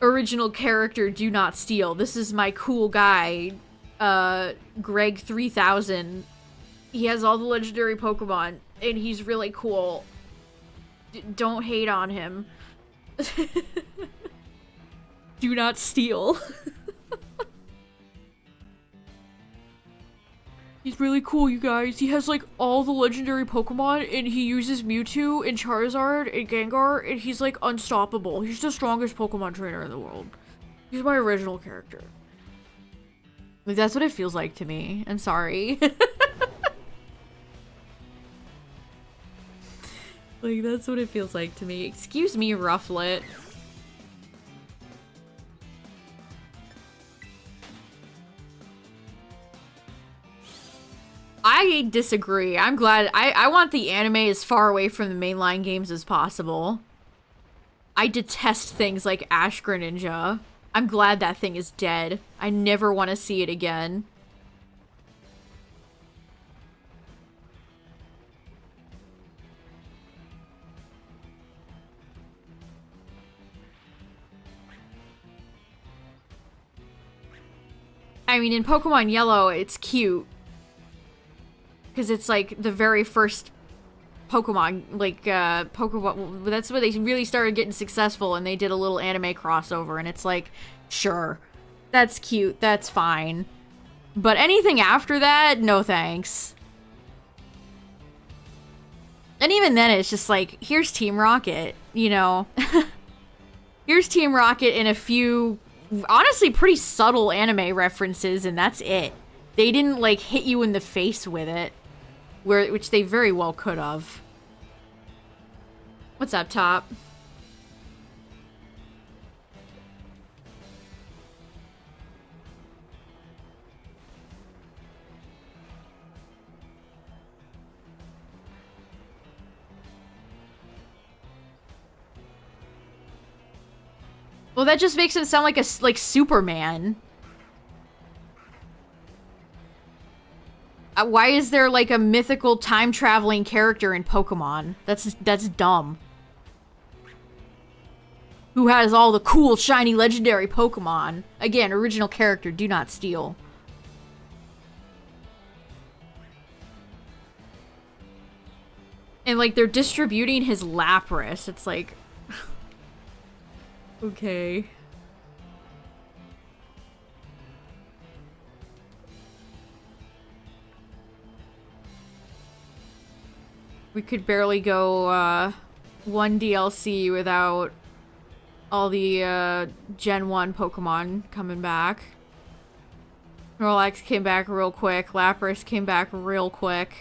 original character do not steal. This is my cool guy, Greg 3000. He has all the legendary Pokemon, and he's really cool. Don't hate on him. Do not steal. He's really cool, you guys. He has, like, all the legendary Pokemon, and he uses Mewtwo and Charizard and Gengar, and he's, like, unstoppable. He's the strongest Pokemon trainer in the world. He's my original character. Like, that's what it feels like to me. I'm sorry. Like, that's what it feels like to me. Excuse me, Rufflet. I disagree. I'm glad. I want the anime as far away from the mainline games as possible. I detest things like Ash Greninja. I'm glad that thing is dead. I never want to see it again. I mean, in Pokemon Yellow, it's cute. Because it's, like, the very first Pokemon, like, Pokemon, that's where they really started getting successful, and they did a little anime crossover, and it's like, sure, that's cute, that's fine. But anything after that, no thanks. And even then, it's just like, here's Team Rocket, you know? Here's Team Rocket and a few, honestly, pretty subtle anime references, and that's it. They didn't, like, hit you in the face with it. Which they very well could have. What's up, Top? Well, that just makes him sound like like Superman. Why is there, like, a mythical time-traveling character in Pokemon? That's dumb. Who has all the cool, shiny, legendary Pokemon? Again, original character, do not steal. And, like, they're distributing his Lapras. It's like... okay. We could barely go, one DLC without all the, Gen 1 Pokemon coming back. Snorlax came back real quick. Lapras came back real quick.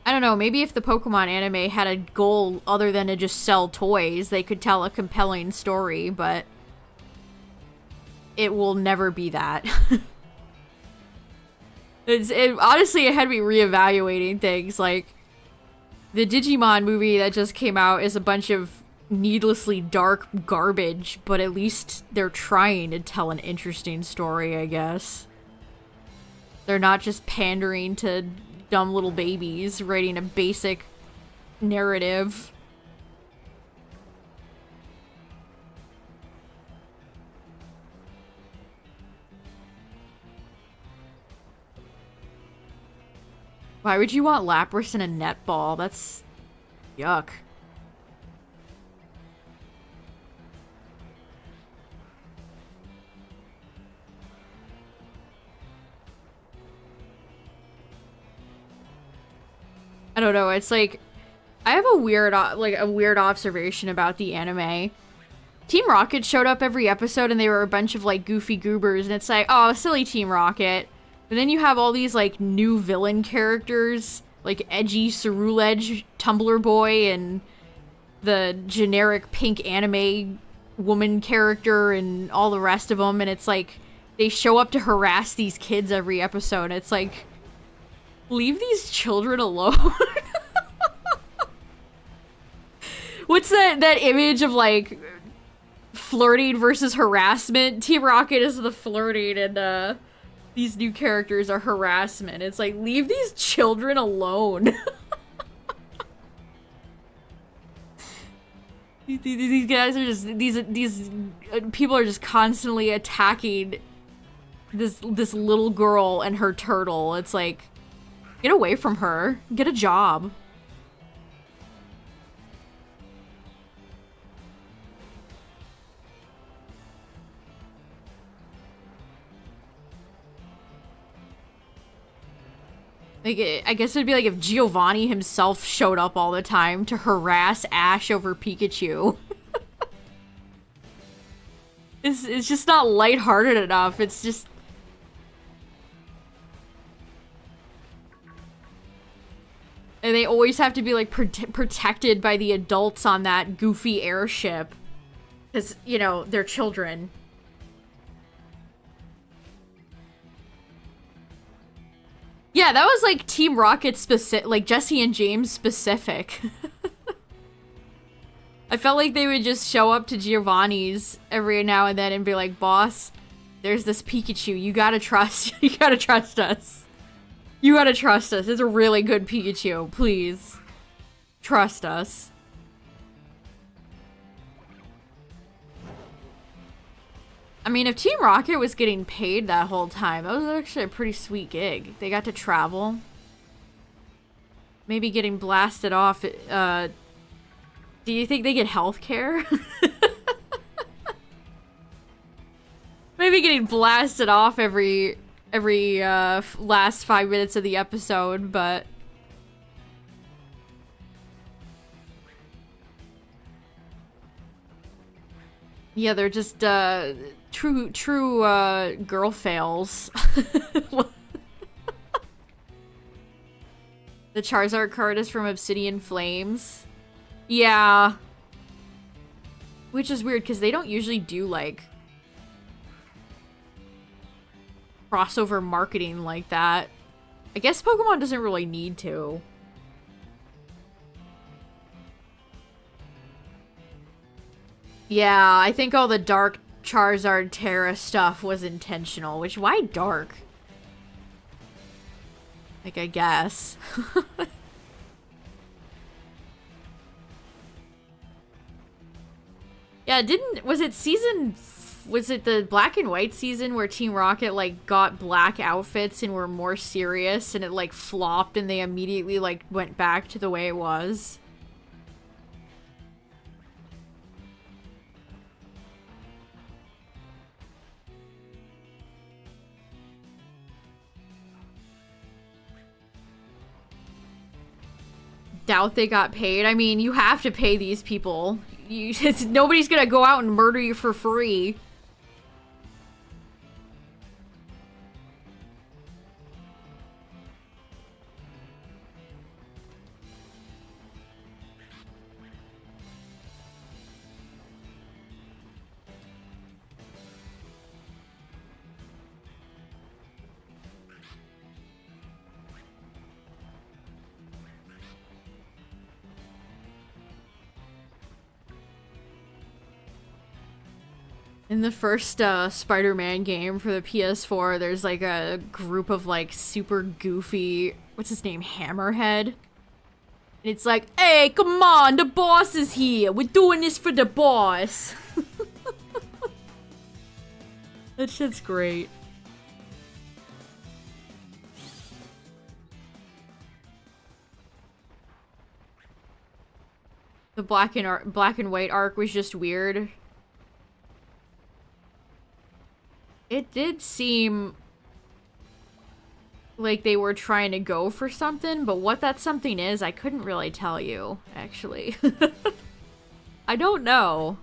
I don't know, maybe if the Pokemon anime had a goal other than to just sell toys, they could tell a compelling story, but it will never be that. Honestly, it had me reevaluating things. Like, the Digimon movie that just came out is a bunch of needlessly dark garbage, but at least they're trying to tell an interesting story, I guess. They're not just pandering to dumb little babies, writing a basic narrative. Why would you want Lapras in a netball? That's... yuck. I don't know, it's like... I have a weird observation about the anime. Team Rocket showed up every episode and they were a bunch of, like, goofy goobers, and it's like, oh, silly Team Rocket. But then you have all these, like, new villain characters, like edgy Ceruledge Tumblr boy and the generic pink anime woman character and all the rest of them, and it's like, they show up to harass these kids every episode. It's like, leave these children alone. What's that image of, like, flirting versus harassment? Team Rocket is the flirting, and, these new characters are harassment. It's like, leave these children alone. These guys are just, these people are just constantly attacking this little girl and her turtle. It's like, get away from her. Get a job. Like, I guess it'd be like if Giovanni himself showed up all the time to harass Ash over Pikachu. It's just not lighthearted enough. It's just... and they always have to be, like, protected by the adults on that goofy airship. Because, you know, they're children. Yeah, that was, like, Team Rocket specific, like, Jesse and James specific. I felt like they would just show up to Giovanni's every now and then and be like, boss, there's this Pikachu, you gotta trust us. You gotta trust us, it's a really good Pikachu, please. Trust us. I mean, if Team Rocket was getting paid that whole time, that was actually a pretty sweet gig. They got to travel. Maybe getting blasted off. Do you think they get health care? Maybe getting blasted off every last 5 minutes of the episode, but... yeah, they're just, true girl fails. The Charizard card is from Obsidian Flames. Yeah. Which is weird, because they don't usually do, like, crossover marketing like that. I guess Pokemon doesn't really need to. Yeah, I think all the Dark Charizard Terra stuff was intentional, which, why dark? Like, I guess. Yeah, was it the Black and White season where Team Rocket, like, got black outfits and were more serious and it, like, flopped and they immediately, like, went back to the way it was? Doubt they got paid. I mean, you have to pay these people. Nobody's gonna go out and murder you for free. In the first Spider-Man game for the PS4, there's like a group of like super goofy, what's his name, Hammerhead? And it's like, hey, come on, the boss is here. We're doing this for the boss. That shit's great. The black and white arc was just weird. It did seem like they were trying to go for something, but what that something is, I couldn't really tell you, actually. I don't know.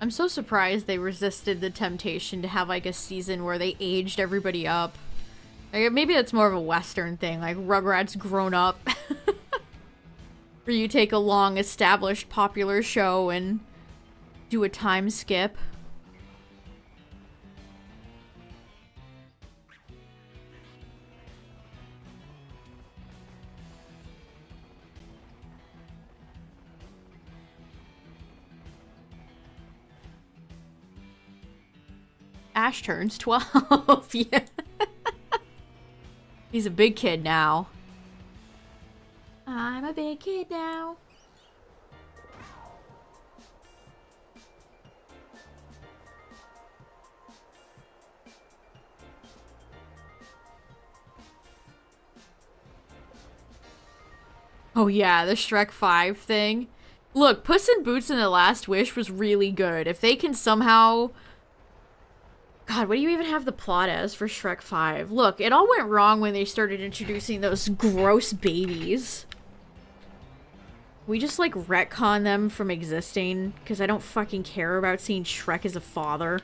I'm so surprised they resisted the temptation to have like a season where they aged everybody up. Like, maybe that's more of a Western thing, like Rugrats grown up. Where you take a long established popular show and do a time skip. Ash turns 12. Yeah. He's a big kid now. I'm a big kid now. Oh yeah, the Shrek 5 thing. Look, Puss in Boots and the Last Wish was really good. If they can somehow... God, what do you even have the plot as for Shrek 5? Look, it all went wrong when they started introducing those gross babies. We just, like, retcon them from existing, because I don't fucking care about seeing Shrek as a father.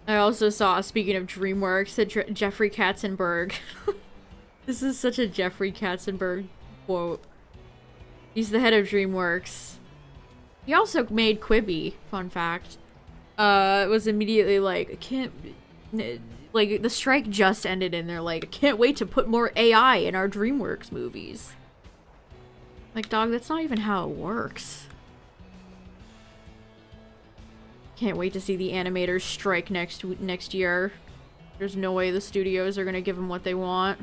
I also saw, speaking of DreamWorks, that Jeffrey Katzenberg... This is such a Jeffrey Katzenberg quote. He's the head of DreamWorks. He also made Quibi, fun fact. It was immediately like, I can't... Like, the strike just ended and they're like, I can't wait to put more AI in our DreamWorks movies. Like, dog, that's not even how it works. Can't wait to see the animators strike next year. There's no way the studios are gonna give them what they want.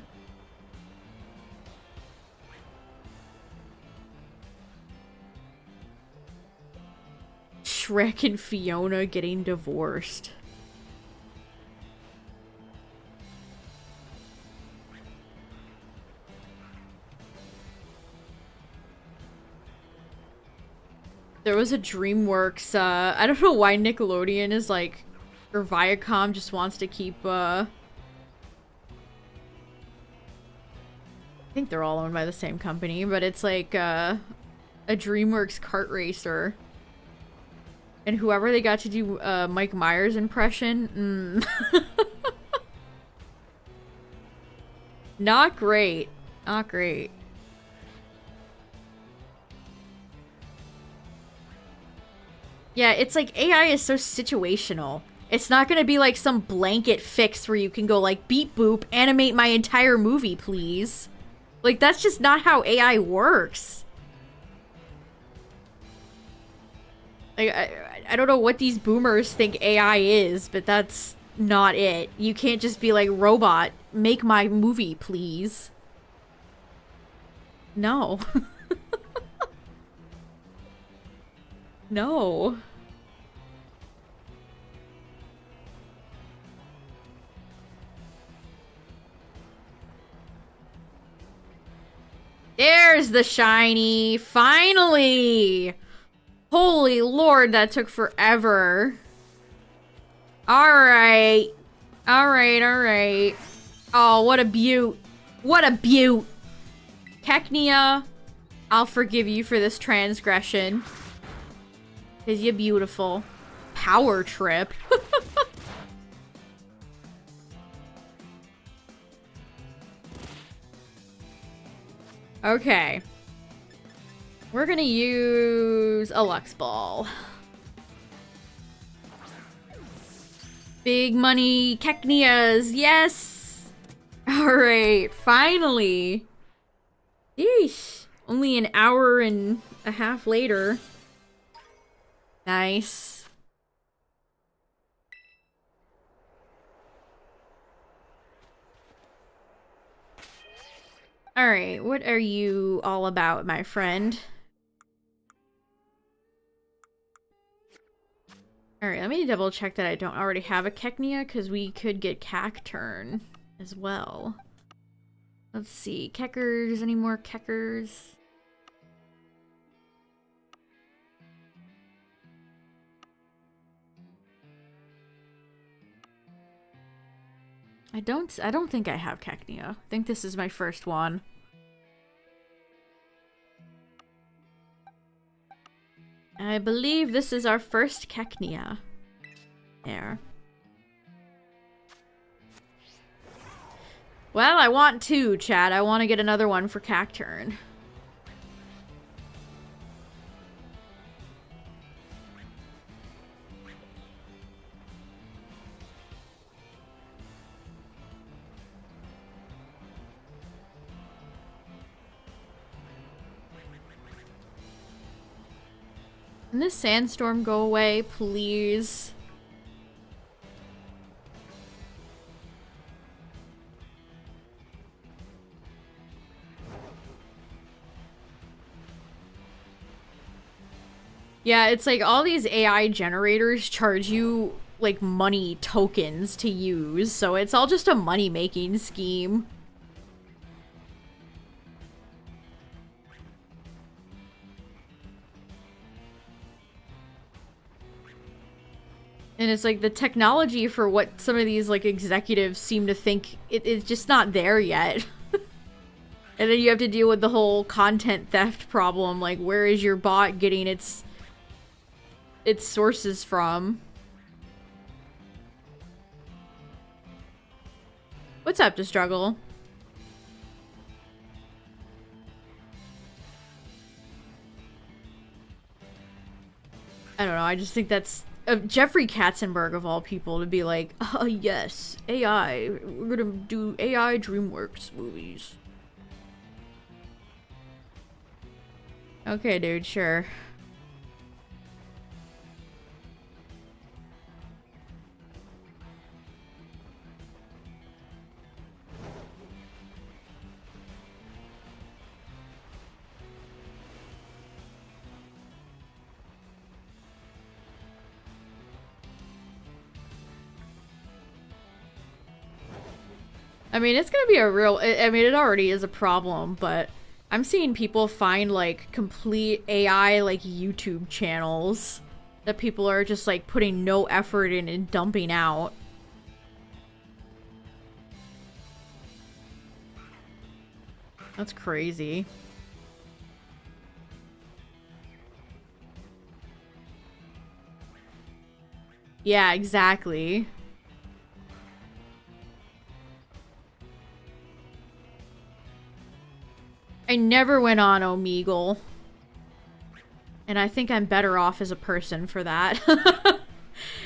Shrek and Fiona getting divorced. There was a DreamWorks, I don't know why Nickelodeon is like, or Viacom just wants to keep, I think they're all owned by the same company, but it's like, a DreamWorks kart racer. And whoever they got to do Mike Myers impression, not great. Not great. Yeah, it's like AI is so situational. It's not gonna be like some blanket fix where you can go like, beep boop, animate my entire movie, please. Like, that's just not how AI works. Like, I don't know what these boomers think AI is, but that's not it. You can't just be like, robot, make my movie, please. No. No. There's the shiny. Finally! Holy lord, that took forever. Alright. Alright, alright. Oh, what a beaut. What a beaut. Keknia, I'll forgive you for this transgression. Because you're beautiful. Power trip. Okay. We're gonna use a Lux Ball. Big money Keknias, yes! Alright, finally! Yeesh. Only an hour and a half later. Nice. Alright, what are you all about, my friend? Alright, let me double check that I don't already have a Keknia, because we could get Cacturn as well. Let's see, Keckers, any more Keckers? I don't think I have Keknia. I think this is my first one. I believe this is our first Keknia. There. Well, I want two, Chad. I want to get another one for Cacturn. Can this sandstorm go away, please? Yeah, it's like all these AI generators charge you like money tokens to use, so it's all just a money-making scheme. And it's like the technology for what some of these like executives seem to think it's just not there yet. And then you have to deal with the whole content theft problem, like where is your bot getting its sources from? What's up to struggle? I don't know, I just think that's Jeffrey Katzenberg of all people to be like, oh yes, AI, we're gonna do AI DreamWorks movies. Okay, dude, sure. I mean, it's gonna be a real, I mean, it already is a problem, but I'm seeing people find, like, complete AI, like, YouTube channels that people are just, like, putting no effort in and dumping out. That's crazy. Yeah, exactly. I never went on Omegle. And I think I'm better off as a person for that.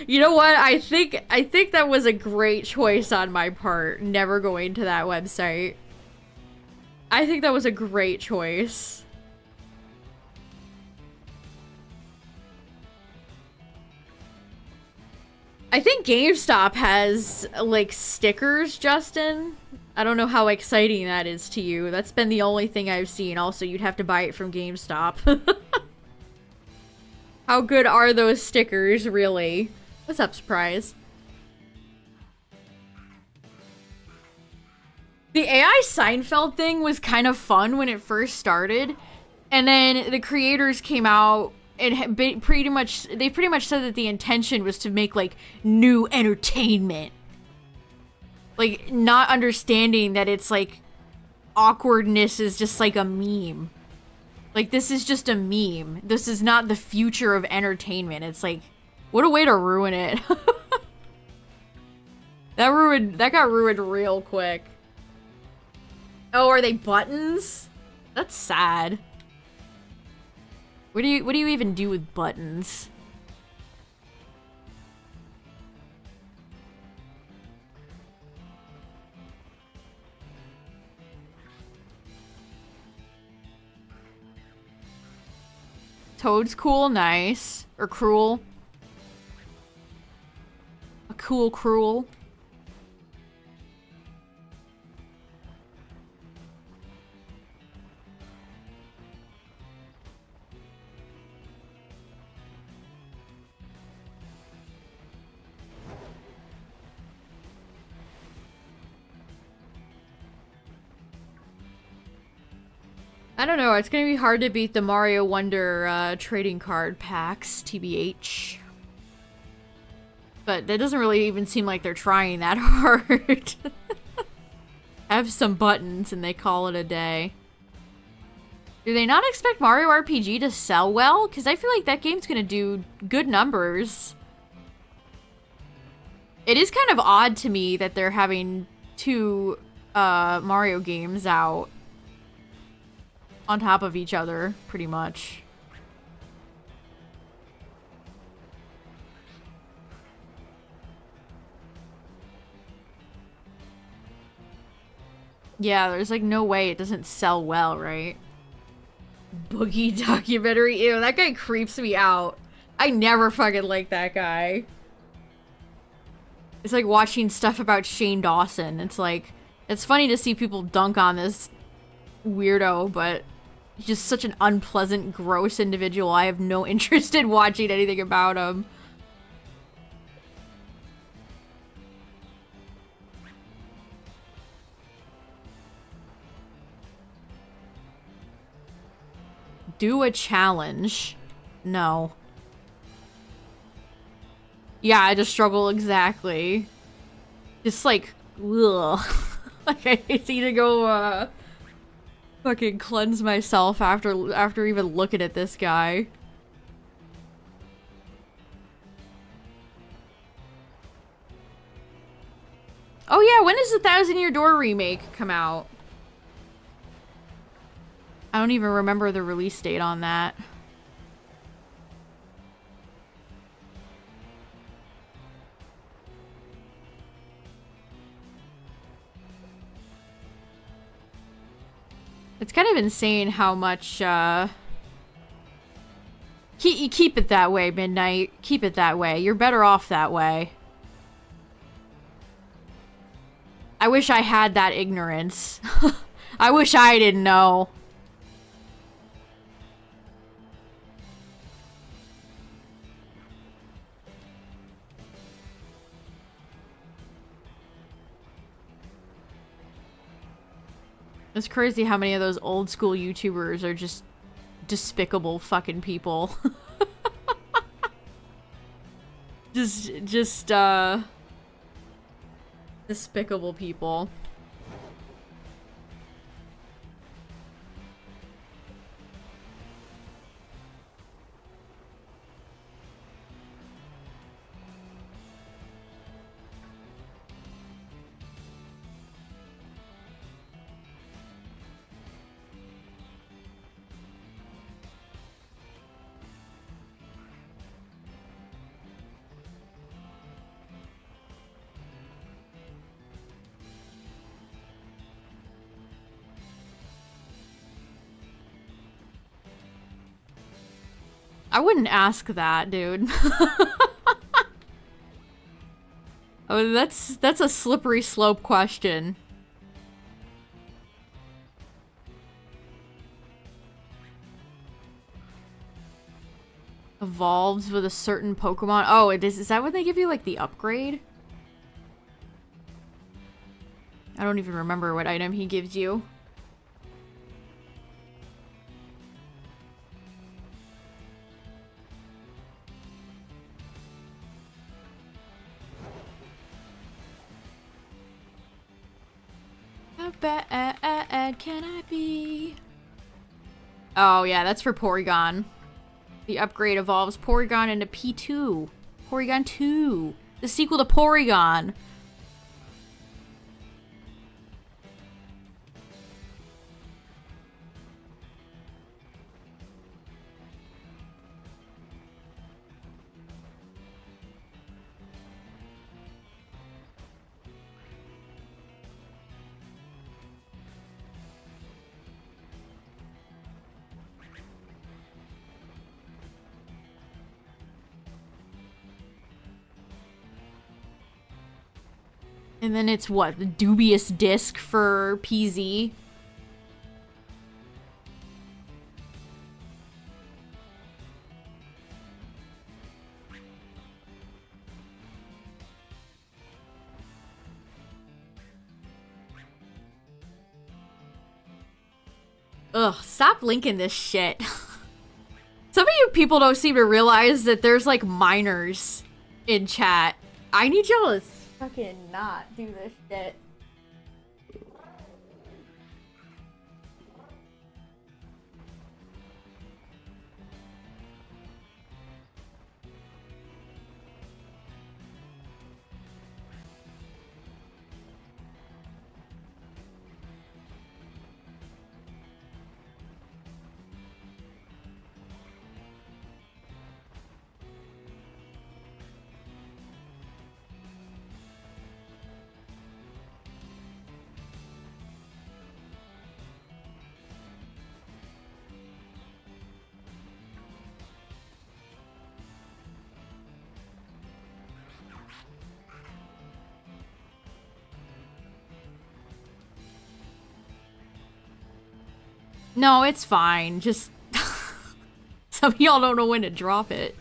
You know what? I think that was a great choice on my part, never going to that website. I think that was a great choice. I think GameStop has, like, stickers, Justin. I don't know how exciting that is to you. That's been the only thing I've seen. Also, you'd have to buy it from GameStop. How good are those stickers, really? What's up, Surprise? The AI Seinfeld thing was kind of fun when it first started, and then the creators came out and pretty much said that the intention was to make like new entertainment. Like, not understanding that it's like awkwardness is just like a meme. Like, this is just a meme. This is not the future of entertainment. It's like, what a way to ruin it. That got ruined real quick. Oh, are they buttons? That's sad. What do you even do with buttons? Toad's cool, nice. Or cruel. A cool cruel. I don't know, it's gonna be hard to beat the Mario Wonder trading card packs, TBH. But that doesn't really even seem like they're trying that hard. Have some buttons and they call it a day. Do they not expect Mario RPG to sell well? Because I feel like that game's gonna do good numbers. It is kind of odd to me that they're having two Mario games out on top of each other, pretty much. Yeah, there's like no way it doesn't sell well, right? Boogie documentary? Ew, that guy creeps me out. I never fucking like that guy. It's like watching stuff about Shane Dawson. It's like, it's funny to see people dunk on this weirdo, but he's just such an unpleasant, gross individual. I have no interest in watching anything about him. Do a challenge. No. Yeah, I just struggle exactly. Just like, ugh. Like, I need to go, fucking cleanse myself after even looking at this guy. Oh yeah, when does the Thousand Year Door remake come out? I don't even remember the release date on that. It's kind of insane how much, keep it that way, Midnight. Keep it that way. You're better off that way. I wish I had that ignorance. I wish I didn't know. It's crazy how many of those old school YouTubers are just despicable fucking people. just despicable people. I wouldn't ask that, dude. Oh, that's a slippery slope question. Evolves with a certain Pokemon. Oh, is that when they give you like the upgrade? I don't even remember what item he gives you. How bad can I be? Oh yeah, that's for Porygon. The upgrade evolves Porygon into P2. Porygon 2. The sequel to Porygon. And then it's what? The dubious disc for PZ? Ugh, stop linking this shit. Some of you people don't seem to realize that there's like minors in chat. I need y'all to fucking not do this shit. No, it's fine. Just some of y'all don't know when to drop it.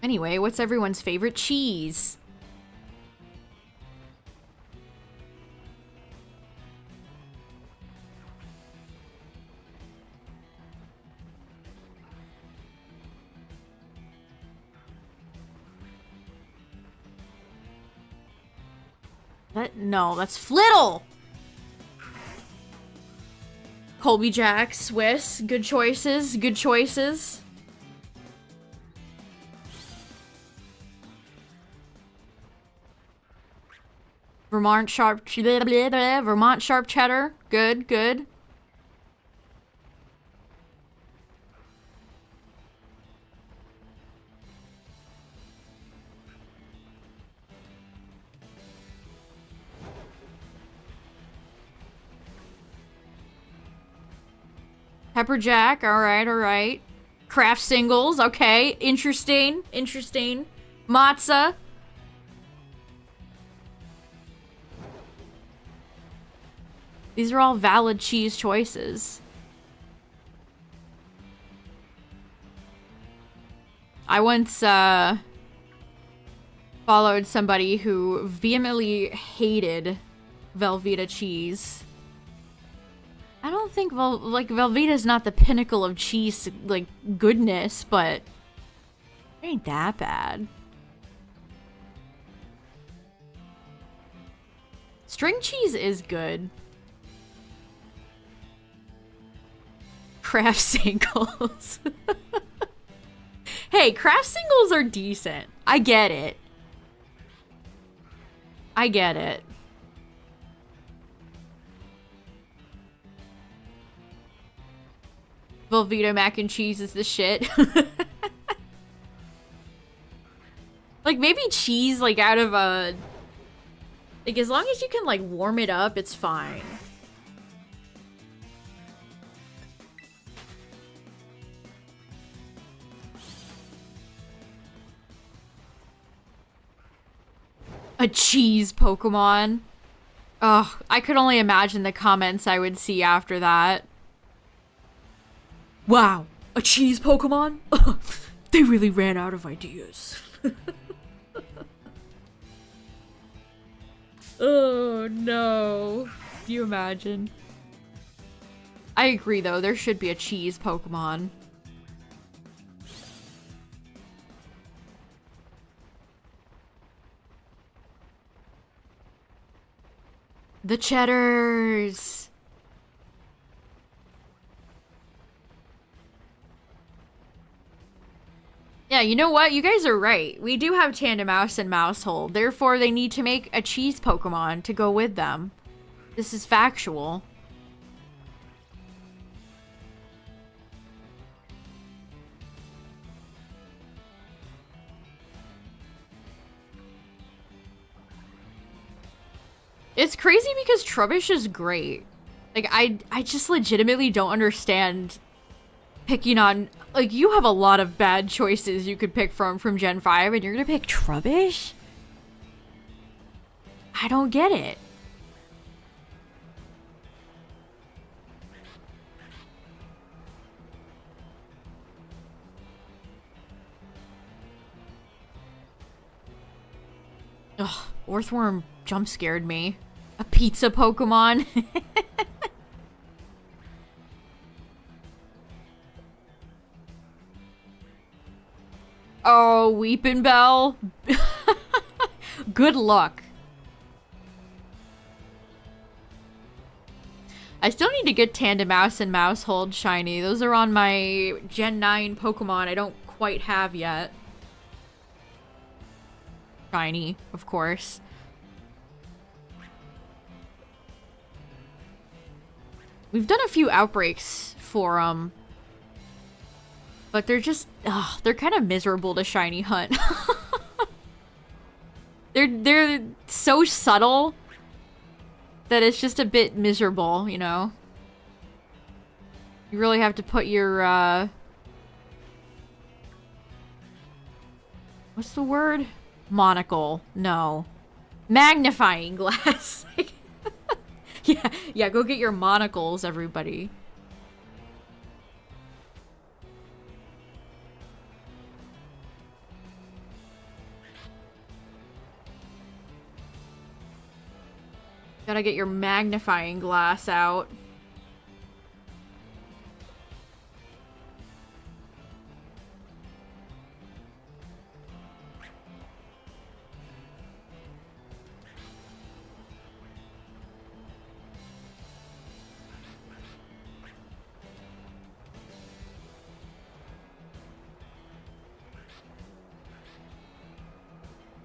Anyway, what's everyone's favorite cheese? No, that's Flittle! Colby Jack, Swiss, good choices, good choices. Vermont sharp cheddar, good, good. Pepper Jack, alright, alright. Craft singles, okay. Interesting, interesting. Matza. These are all valid cheese choices. I once, followed somebody who vehemently hated Velveeta cheese. I don't think Velveeta's not the pinnacle of cheese, like, goodness, but it ain't that bad. String cheese is good. Craft singles. Hey, craft singles are decent. I get it. I get it. Velveeta mac and cheese is the shit. Like, maybe cheese, like, out of a... Like, as long as you can, like, warm it up, it's fine. A cheese Pokemon. Ugh, I could only imagine the comments I would see after that. Wow, a cheese Pokemon? They really ran out of ideas. Oh no. Do you imagine? I agree though, there should be a cheese Pokemon. The Cheddars! Yeah, you know what? You guys are right. We do have Tandemaus and Mousehold. Therefore, they need to make a cheese Pokemon to go with them. This is factual. It's crazy because Trubbish is great. Like, I just legitimately don't understand picking on... Like, you have a lot of bad choices you could pick from Gen 5, and you're gonna pick Trubbish? I don't get it. Ugh, Orthworm jump scared me. A pizza Pokemon? Oh, Weepin' Bell. Good luck. I still need to get Tandemaus and Mousehold shiny. Those are on my Gen 9 Pokemon I don't quite have yet. Shiny, of course. We've done a few outbreaks for but they're just, they're kind of miserable to shiny hunt. They're so subtle that it's just a bit miserable, you know? You really have to put your, what's the word? Monocle. No. Magnifying glass. Yeah, go get your monocles, everybody. Gotta get your magnifying glass out.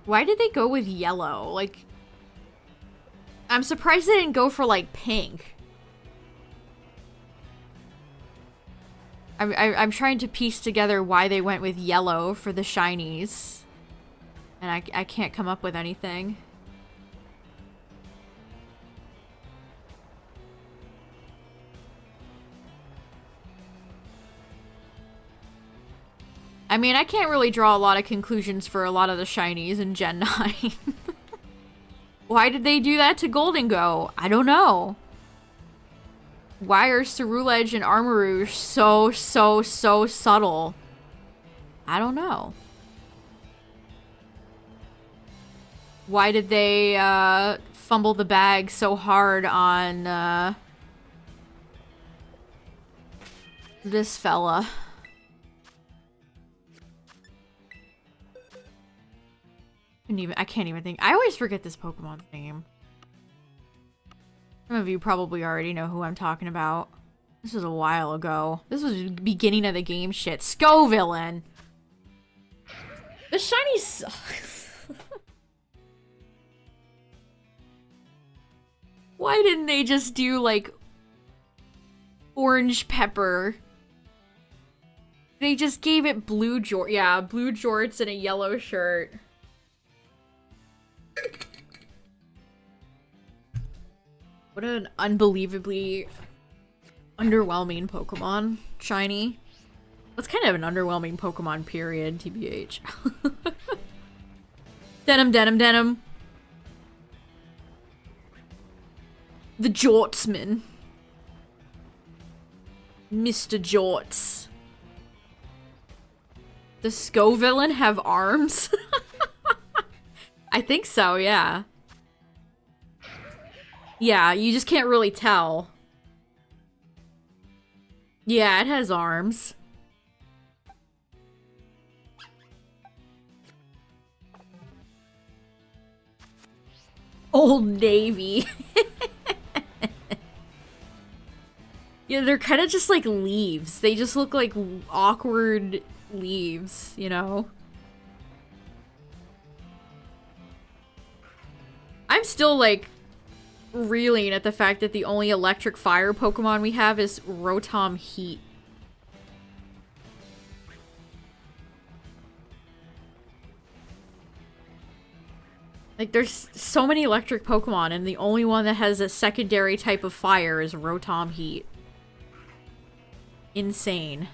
Why did they go with yellow? Like, I'm surprised they didn't go for, like, pink. I'm trying to piece together why they went with yellow for the shinies. And I can't come up with anything. I mean, I can't really draw a lot of conclusions for a lot of the shinies in Gen 9. Why did they do that to Golden Go? I don't know. Why are Ceruledge and Armarouge so subtle? I don't know. Why did they fumble the bag so hard on this fella? I can't even think. I always forget this Pokemon's name. Some of you probably already know who I'm talking about. This was a while ago. This was the beginning of the game shit. Scovillain! The shiny sucks. Why didn't they just do, like, orange pepper? They just gave it blue jorts. Yeah, blue jorts and a yellow shirt. What an unbelievably underwhelming Pokemon. Shiny. That's kind of an underwhelming Pokemon, period, TBH. Denim. The Jortsman. Mr. Jorts. Does Scovillain have arms? I think so, yeah. Yeah, you just can't really tell. Yeah, it has arms. Old Navy. Yeah, they're kind of just like leaves. They just look like awkward leaves, you know? I'm still like reeling at the fact that the only electric fire Pokemon we have is Rotom Heat. Like, there's so many electric Pokemon, and the only one that has a secondary type of fire is Rotom Heat. Insane.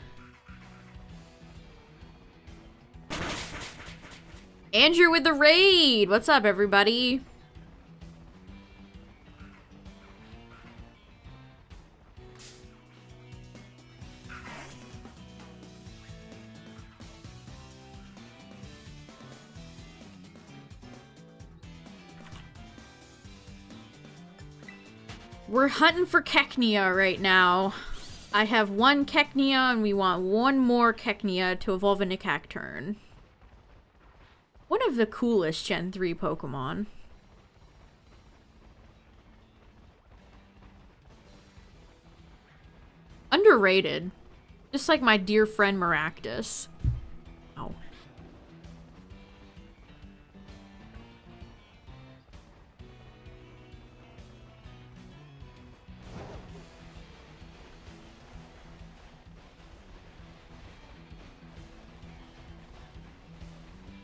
Andrew with the raid! What's up, everybody? We're hunting for Keknia right now. I have one Keknia, and we want one more Keknia to evolve into Cacturn. One of the coolest Gen 3 Pokemon. Underrated. Just like my dear friend Maractus. Oh.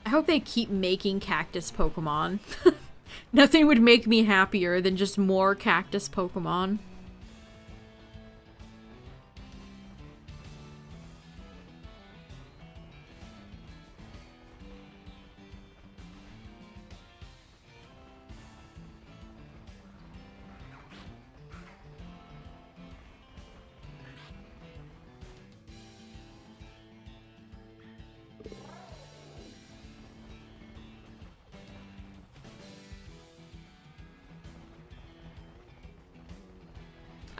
I hope they keep making cactus Pokemon. Nothing would make me happier than just more cactus Pokemon.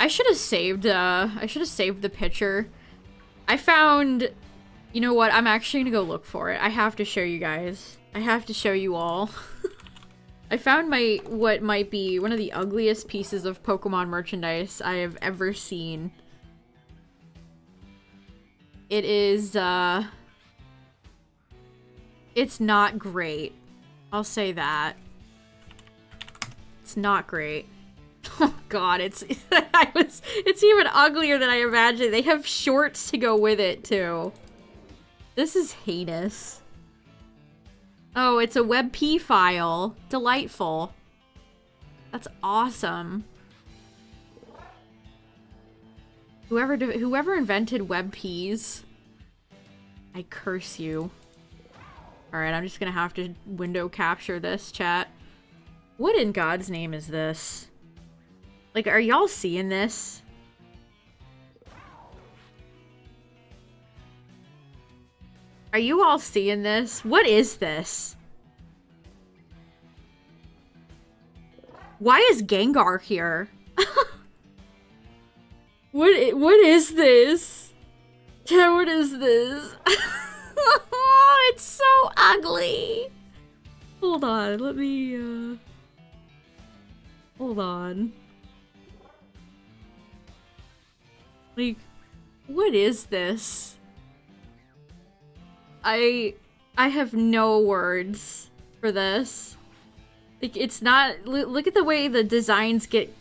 I should have saved the picture. I found, you know what, I'm actually gonna go look for it. I have to show you guys. I have to show you all. I found what might be one of the ugliest pieces of Pokemon merchandise I have ever seen. It is, it's not great. I'll say that. It's not great. Oh god, it's even uglier than I imagined. They have shorts to go with it too. This is heinous. Oh, it's a WebP file. Delightful. That's awesome. Whoever invented WebPs, I curse you. Alright, I'm just gonna have to window capture this, chat. What in God's name is this? Like, are y'all seeing this? Are you all seeing this? What is this? Why is Gengar here? What is this? Yeah, what is this? Oh, it's so ugly. Hold on, let me, hold on. Like, what is this? I have no words for this. Like, it's not... Look at the way the designs get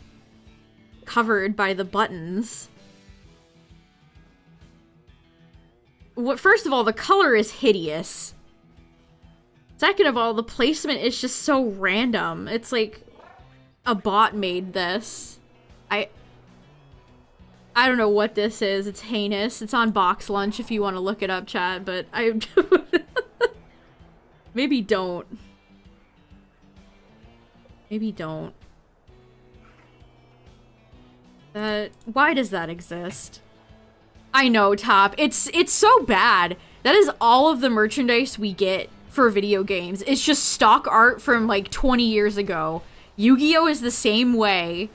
covered by the buttons. First of all, the color is hideous. Second of all, the placement is just so random. It's like a bot made this. I don't know what this is. It's heinous. It's on Box Lunch if you want to look it up, chat, but I... Maybe don't. Maybe don't. Why does that exist? I know, Top. It's so bad. That is all of the merchandise we get for video games. It's just stock art from like 20 years ago. Yu-Gi-Oh! Is the same way.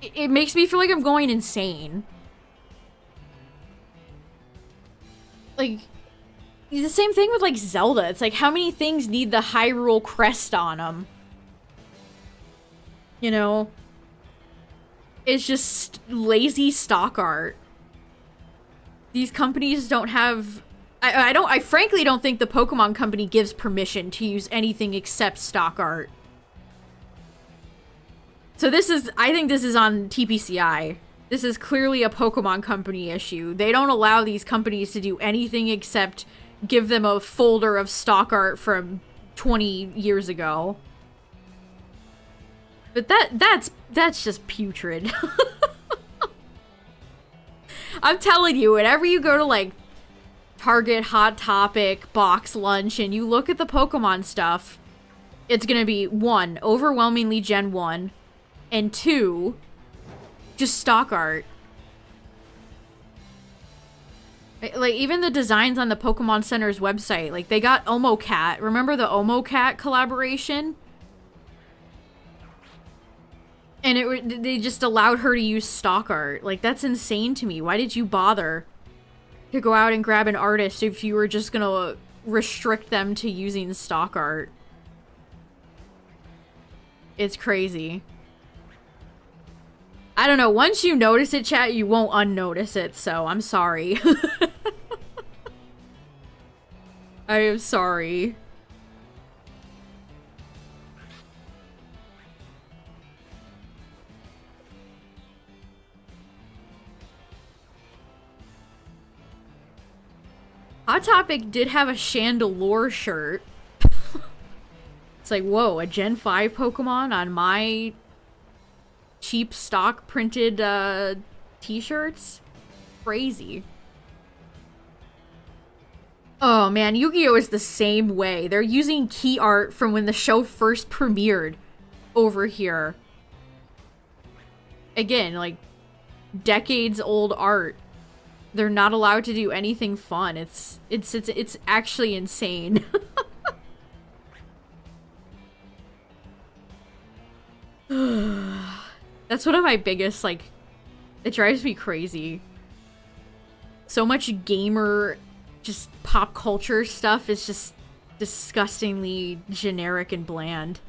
It makes me feel like I'm going insane. Like, the same thing with like Zelda. It's like, how many things need the Hyrule crest on them? You know? It's just lazy stock art. These companies don't have... I frankly don't think the Pokemon Company gives permission to use anything except stock art. So this is... I think this is on TPCI. This is clearly a Pokemon Company issue. They don't allow these companies to do anything except give them a folder of stock art from 20 years ago. But that's just putrid. I'm telling you, whenever you go to like Target, Hot Topic, Box Lunch, and you look at the Pokemon stuff, it's gonna be 1, overwhelmingly Gen 1, and 2, just stock art. Like, even the designs on the Pokemon Center's website, like, they got Omocat. Remember the Omocat collaboration? And they just allowed her to use stock art. Like, that's insane to me. Why did you bother to go out and grab an artist if you were just gonna restrict them to using stock art? It's crazy. I don't know. Once you notice it, chat, you won't unnotice it, so I'm sorry. I am sorry. Hot Topic did have a Chandelure shirt. It's like, whoa, a Gen 5 Pokemon on my cheap stock printed t-shirts? Crazy. Oh man, Yu-Gi-Oh! Is the same way. They're using key art from when the show first premiered over here. Again, like, decades old art. They're not allowed to do anything fun. It's actually insane. That's one of my biggest, like, it drives me crazy. So much gamer, just pop culture stuff is just disgustingly generic and bland.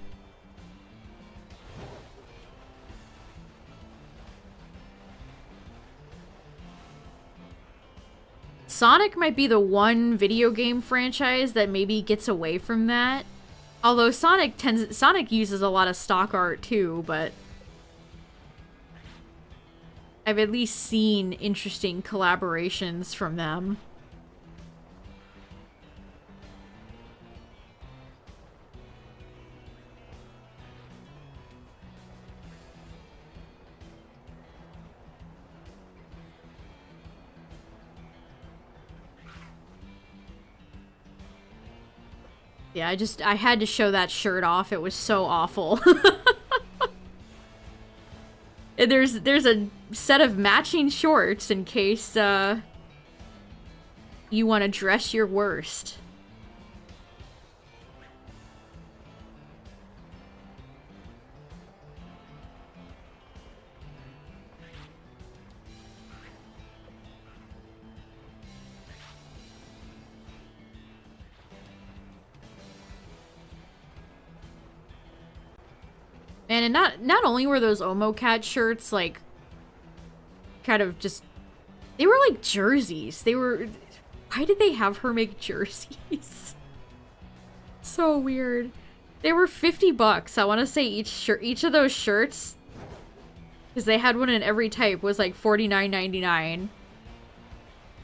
Sonic might be the one video game franchise that maybe gets away from that. Although Sonic uses a lot of stock art too, but I've at least seen interesting collaborations from them. Yeah, I had to show that shirt off. It was so awful. And there's a set of matching shorts in case you want to dress your worst. And not only were those Omocat shirts, like, kind of just... They were like jerseys. They were... Why did they have her make jerseys? So weird. They were $50. I want to say each of those shirts, because they had one in every type, was like $49.99.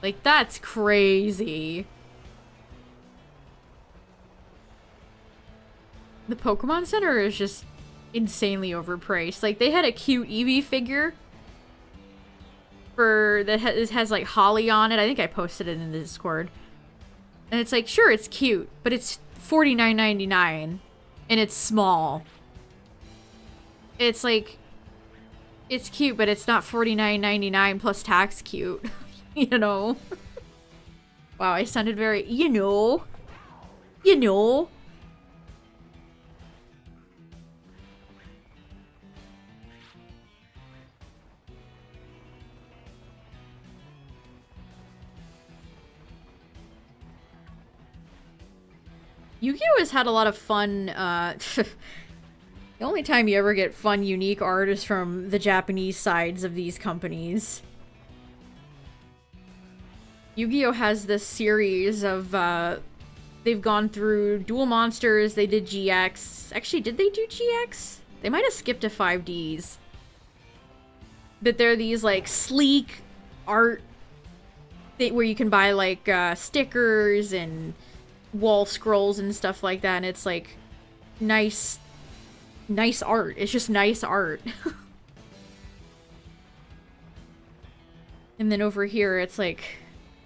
Like, that's crazy. The Pokemon Center is just insanely overpriced. Like, they had a cute Eevee figure that has like Holly on it. I think I posted it in the Discord. And it's like, sure, it's cute, but it's $49.99 and it's small. It's like, it's cute, but it's not $49.99 plus tax cute. You know? Wow, I sounded very, you know. You know. Yu-Gi-Oh! Has had a lot of fun, the only time you ever get fun, unique art is from the Japanese sides of these companies. Yu-Gi-Oh! Has this series of, they've gone through Duel Monsters, they did GX. Actually, did they do GX? They might have skipped to 5Ds. But they're these, like, sleek art where you can buy, like, stickers and wall scrolls and stuff like that, and it's, like, nice art. It's just nice art. And then over here, it's, like,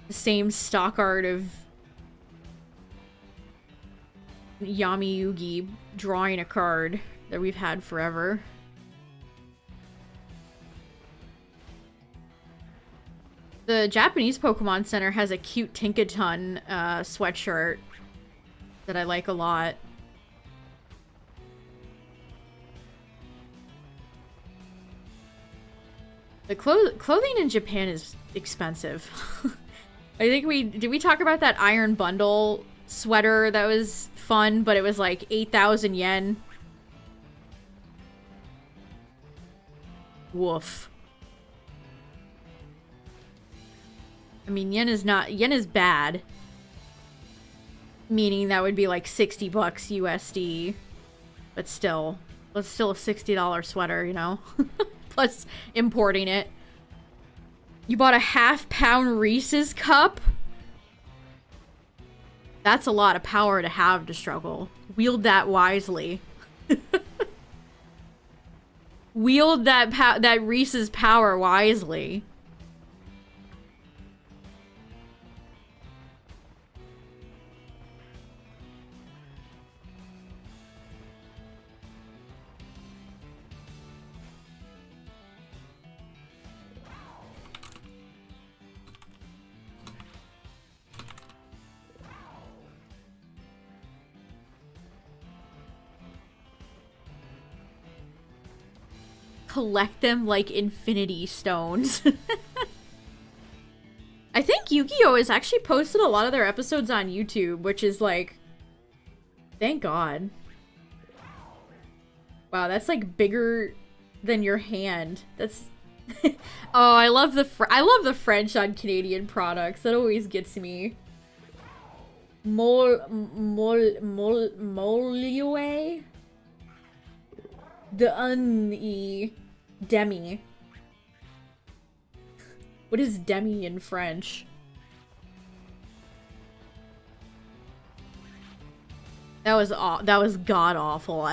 the same stock art of Yami Yugi drawing a card that we've had forever. The Japanese Pokemon Center has a cute Tinkaton sweatshirt that I like a lot. The clothing in Japan is expensive. I think did we talk about that Iron Bundle sweater that was fun, but it was like 8,000 yen? Woof. I mean, yen is bad. Meaning that would be like 60 bucks USD. But still, it's still a $60 sweater, you know? Plus importing it. You bought a half-pound Reese's cup? That's a lot of power to have to struggle. Wield that wisely. Wield that Reese's power wisely. Collect them like infinity stones. I think Yu-Gi-Oh! Has actually posted a lot of their episodes on YouTube, which is like, thank God. Wow, that's like bigger than your hand. That's oh, I love the French on Canadian products. That always gets me. Moliue? Demi. What is demi in French? That was god awful.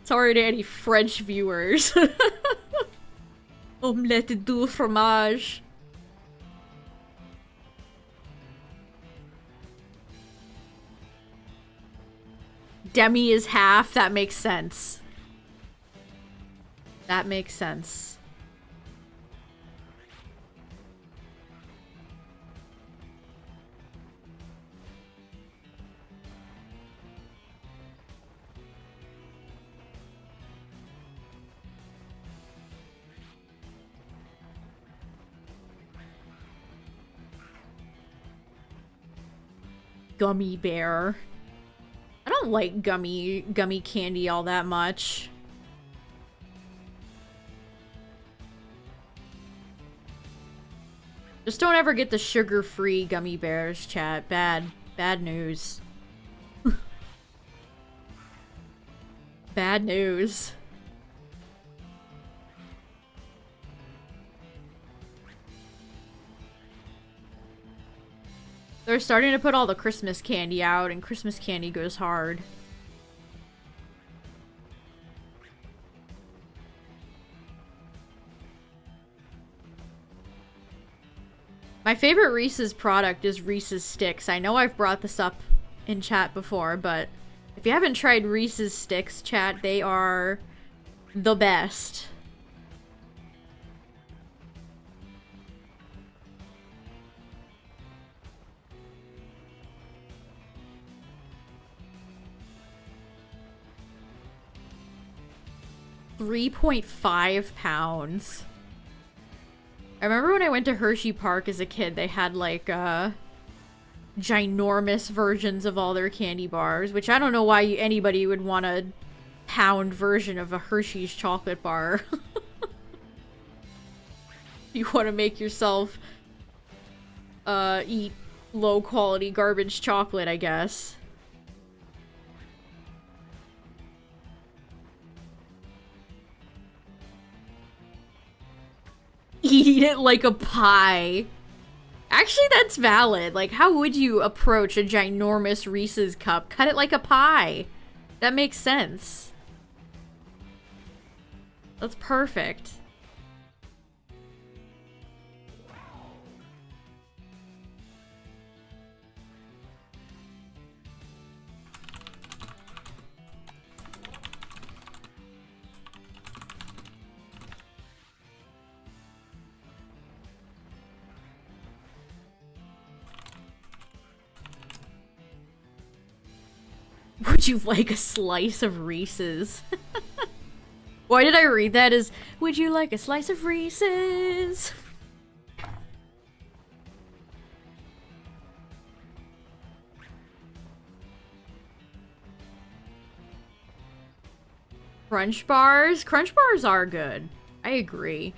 Sorry to any French viewers. Omelette du fromage. Demi is half. That makes sense. That makes sense. Gummy bear. I don't like gummy candy all that much. Just don't ever get the sugar-free gummy bears, chat. Bad news. Bad news. They're starting to put all the Christmas candy out, and Christmas candy goes hard. My favorite Reese's product is Reese's Sticks. I know I've brought this up in chat before, but if you haven't tried Reese's Sticks, chat, they are the best. 3.5 pounds. I remember when I went to Hershey Park as a kid, they had like ginormous versions of all their candy bars, which I don't know why anybody would want a pound version of a Hershey's chocolate bar. You want to make yourself eat low quality garbage chocolate, I guess. Eat it like a pie. Actually, that's valid. Like, how would you approach a ginormous Reese's cup? Cut it like a pie. That makes sense. That's perfect. Would you like a slice of Reese's? Why did I read that as, would you like a slice of Reese's? Crunch bars? Crunch bars are good. I agree.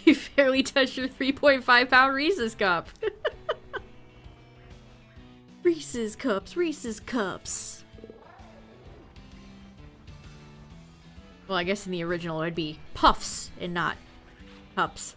You barely touched your 3.5 pound Reese's cup. Reese's cups, Reese's cups. Well, I guess in the original it would be puffs and not cups.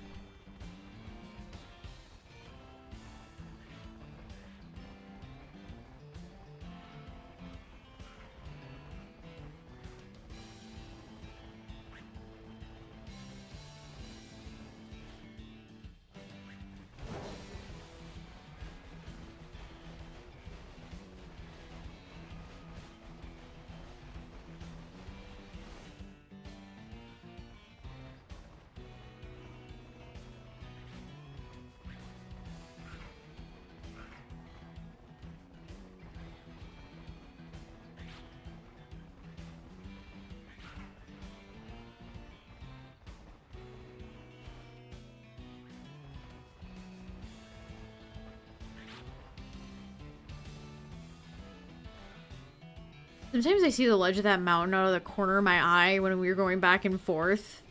Sometimes I see the ledge of that mountain out of the corner of my eye when we were going back and forth.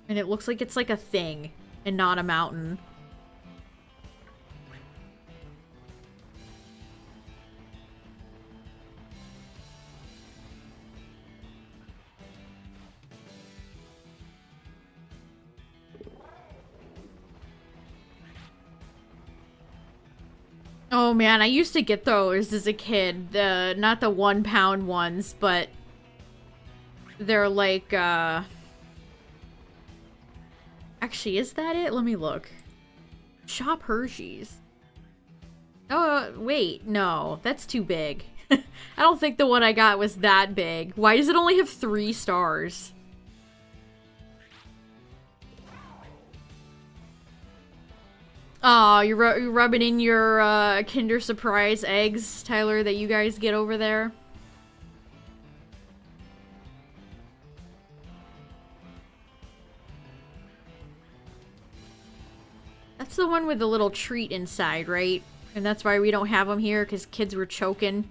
And it looks like it's like a thing and not a mountain. Oh man, I used to get those as a kid. Not the 1 pound ones, but they're like, actually, is that it? Let me look. Shop Hershey's. Oh, wait, no, that's too big. I don't think the one I got was that big. Why does it only have 3 stars? Oh, you're rubbing in your Kinder Surprise eggs, Tyler, that you guys get over there? That's the one with the little treat inside, right? And that's why we don't have them here, because kids were choking.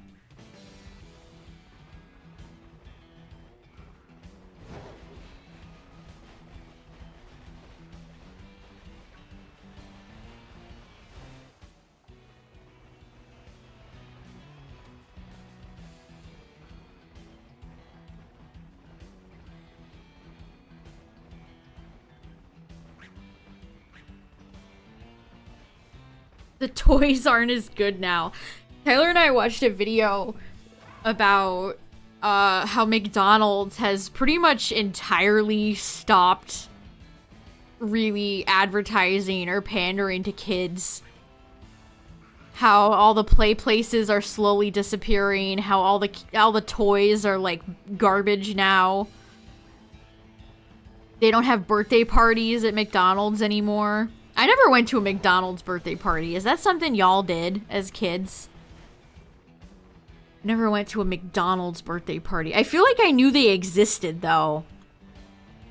The toys aren't as good now. Tyler and I watched a video about how McDonald's has pretty much entirely stopped really advertising or pandering to kids. How all the play places are slowly disappearing, how all the toys are like garbage now. They don't have birthday parties at McDonald's anymore. I never went to a McDonald's birthday party. Is that something y'all did as kids? Never went to a McDonald's birthday party. I feel like I knew they existed, though.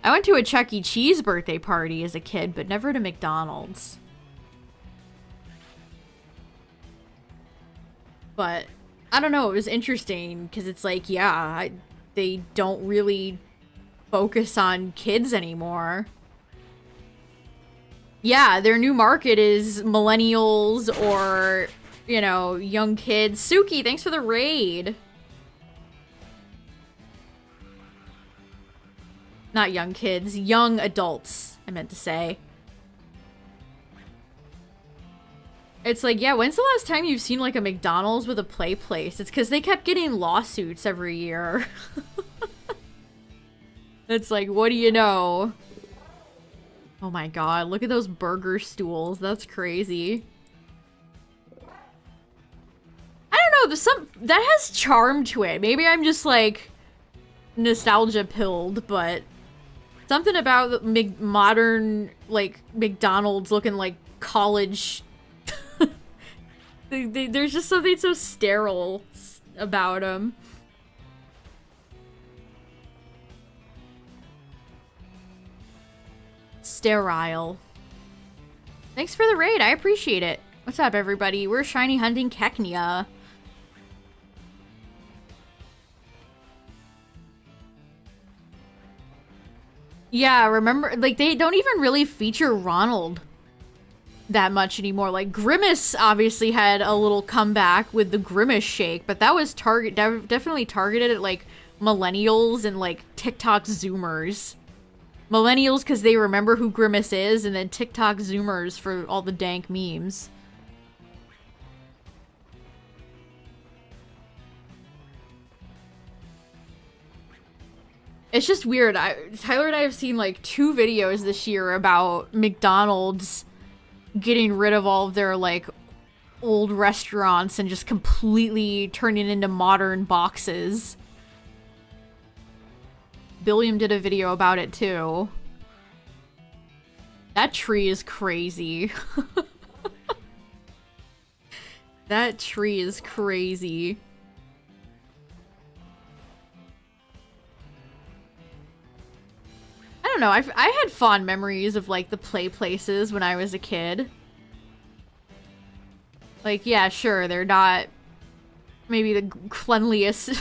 I went to a Chuck E. Cheese birthday party as a kid, but never to McDonald's. But, I don't know, it was interesting, because it's like, yeah, they don't really focus on kids anymore. Yeah, their new market is millennials or, you know, young kids. Suki, thanks for the raid. Not young kids, young adults, I meant to say. It's like, yeah, when's the last time you've seen, like, a McDonald's with a play place? It's because they kept getting lawsuits every year. It's like, what do you know? Oh my god, look at those burger stools. That's crazy. I don't know, there's some... That has charm to it. Maybe I'm just, like, nostalgia pilled, but... Something about modern, like, McDonald's looking like college... There's just something so sterile about them. Sterile. Thanks for the raid. I appreciate it. What's up, everybody? We're shiny hunting Keknia. Yeah, remember, like, they don't even really feature Ronald that much anymore. Like, Grimace obviously had a little comeback with the Grimace shake, but that was definitely targeted at, like, millennials and, like, TikTok Zoomers. Millennials because they remember who Grimace is, and then TikTok Zoomers for all the dank memes. It's just weird. Tyler and I have seen, like, 2 videos this year about McDonald's getting rid of all of their, like, old restaurants and just completely turning into modern boxes. Billiam did a video about it, too. That tree is crazy. That tree is crazy. I don't know, I had fond memories of, like, the play places when I was a kid. Like, yeah, sure, they're not maybe the cleanliest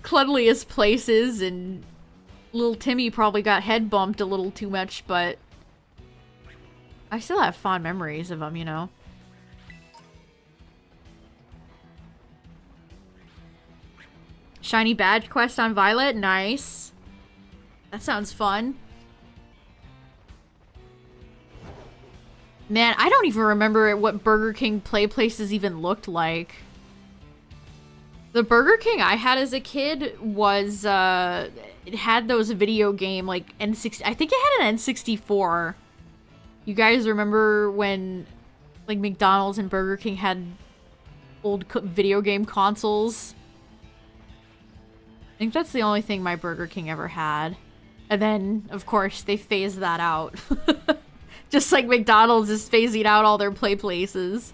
cleanliest places, and little Timmy probably got head bumped a little too much, but I still have fond memories of them, you know? Shiny badge quest on Violet, nice. That sounds fun. Man, I don't even remember what Burger King play places even looked like. The Burger King I had as a kid was, it had those video game, like, N60, I think it had an N64. You guys remember when, like, McDonald's and Burger King had old video game consoles? I think that's the only thing my Burger King ever had. And then, of course, they phased that out. Just like McDonald's is phasing out all their play places.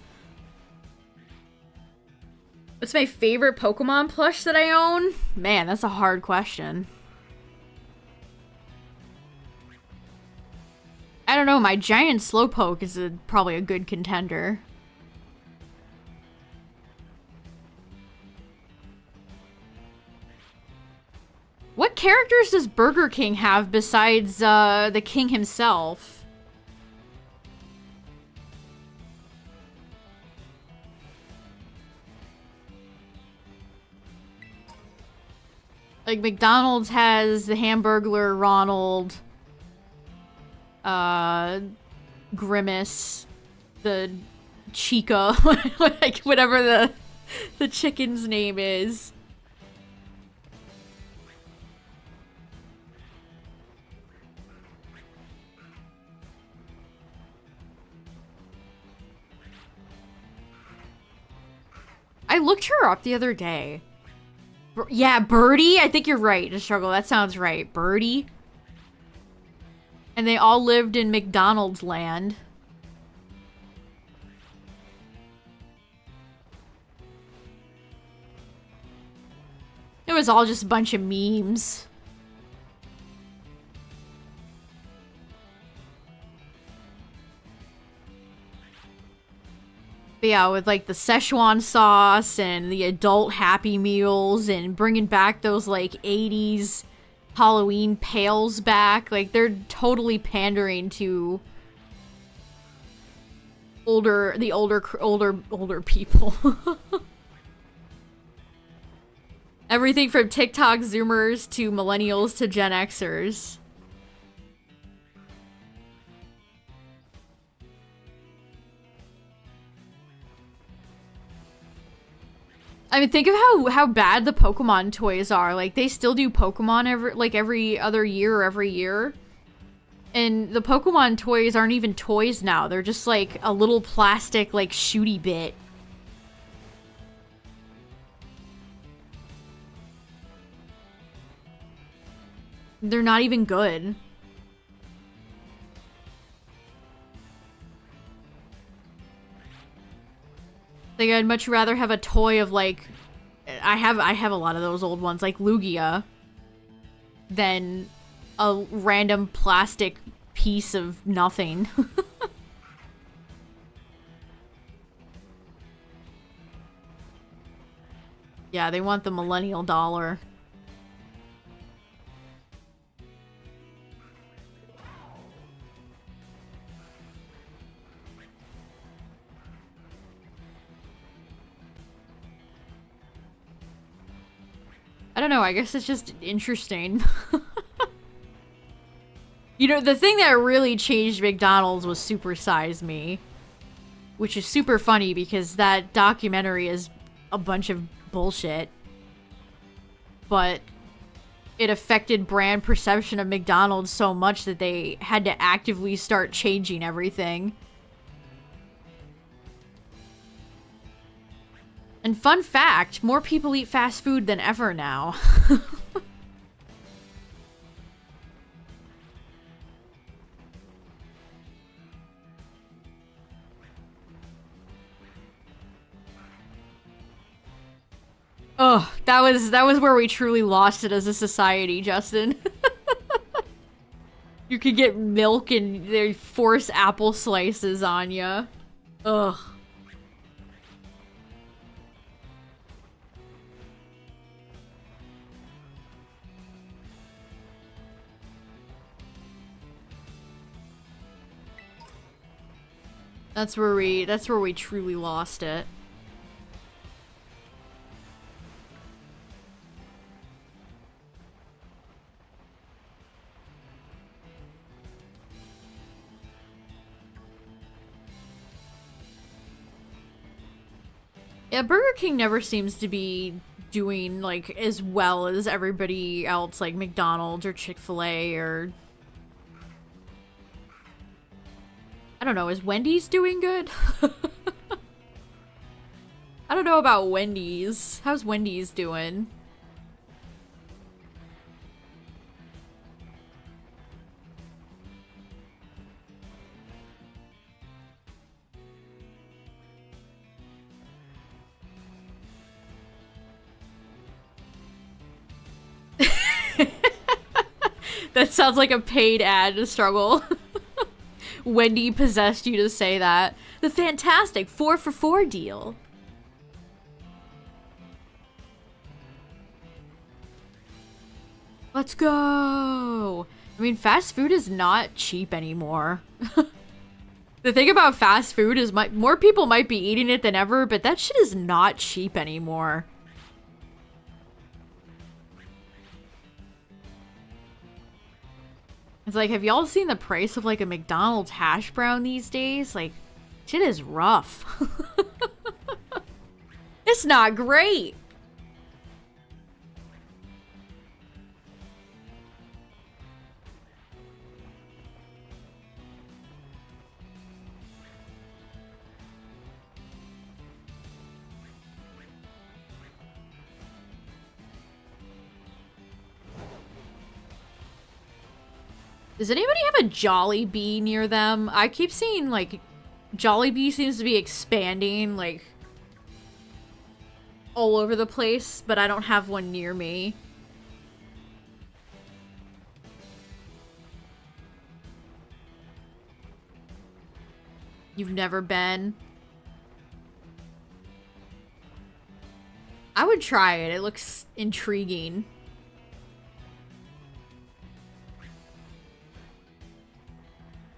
What's my favorite Pokemon plush that I own? Man, that's a hard question. I don't know, my giant Slowpoke is probably a good contender. What characters does Burger King have besides the king himself? Like, McDonald's has the Hamburglar, Ronald, Grimace, the Chica, like, whatever the chicken's name is. I looked her up the other day. Yeah, Birdie? I think you're right, to struggle. That sounds right. Birdie? And they all lived in McDonald's land. It was all just a bunch of memes. But yeah, with like the Szechuan sauce and the adult Happy Meals and bringing back those like 80s Halloween pails back. Like they're totally pandering to older people. Everything from TikTok Zoomers to millennials to Gen Xers. I mean, think of how bad the Pokemon toys are. Like, they still do Pokemon every other year or every year. And the Pokemon toys aren't even toys now. They're just, like, a little plastic, like, shooty bit. They're not even good. Like, I'd much rather have a toy of, like... I have a lot of those old ones, like Lugia, than a random plastic piece of nothing. Yeah, they want the millennial dollar. I don't know, I guess it's just interesting. You know, the thing that really changed McDonald's was Super Size Me. Which is super funny because that documentary is a bunch of bullshit. But it affected brand perception of McDonald's so much that they had to actively start changing everything. And fun fact, more people eat fast food than ever now. Oh, that was where we truly lost it as a society, Justin. You could get milk and they force apple slices on ya. Ugh. That's where we truly lost it. Yeah, Burger King never seems to be doing, like, as well as everybody else, like McDonald's or Chick-fil-A or... I don't know, is Wendy's doing good? I don't know about Wendy's. How's Wendy's doing? That sounds like a paid ad to struggle. Wendy possessed you to say that. The fantastic 4 for 4 deal. Let's go. I mean, fast food is not cheap anymore. The thing about fast food is more people might be eating it than ever, but that shit is not cheap anymore. It's like, have y'all seen the price of like a McDonald's hash brown these days? Like, shit is rough. It's not great. Does anybody have a Jollibee near them? I keep seeing, like, Jollibee seems to be expanding, like, all over the place, but I don't have one near me. You've never been? I would try it. It looks intriguing.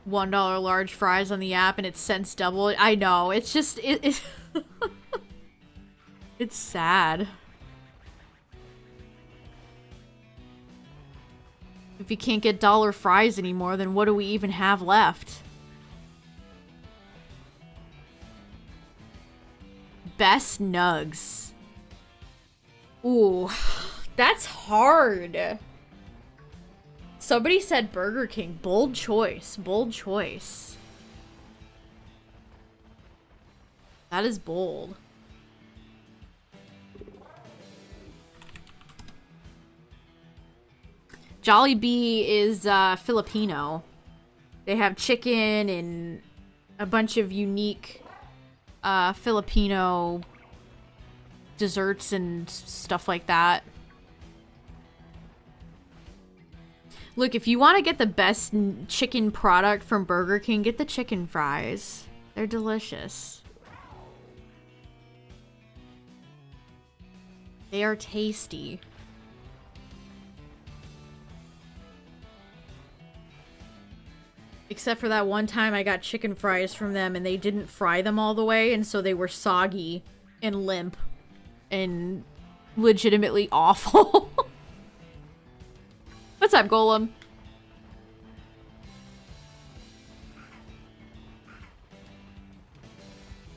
$1 large fries on the app and it's cents double. I know. It's just it's it's sad. If you can't get dollar fries anymore, then what do we even have left? Best nugs. Ooh, that's hard. Somebody said Burger King. Bold choice. Bold choice. That is bold. Jollibee is Filipino. They have chicken and a bunch of unique Filipino desserts and stuff like that. Look, if you want to get the best chicken product from Burger King, get the chicken fries. They're delicious. They are tasty. Except for that one time I got chicken fries from them and they didn't fry them all the way, and so they were soggy and limp and legitimately awful. What's up, Golem?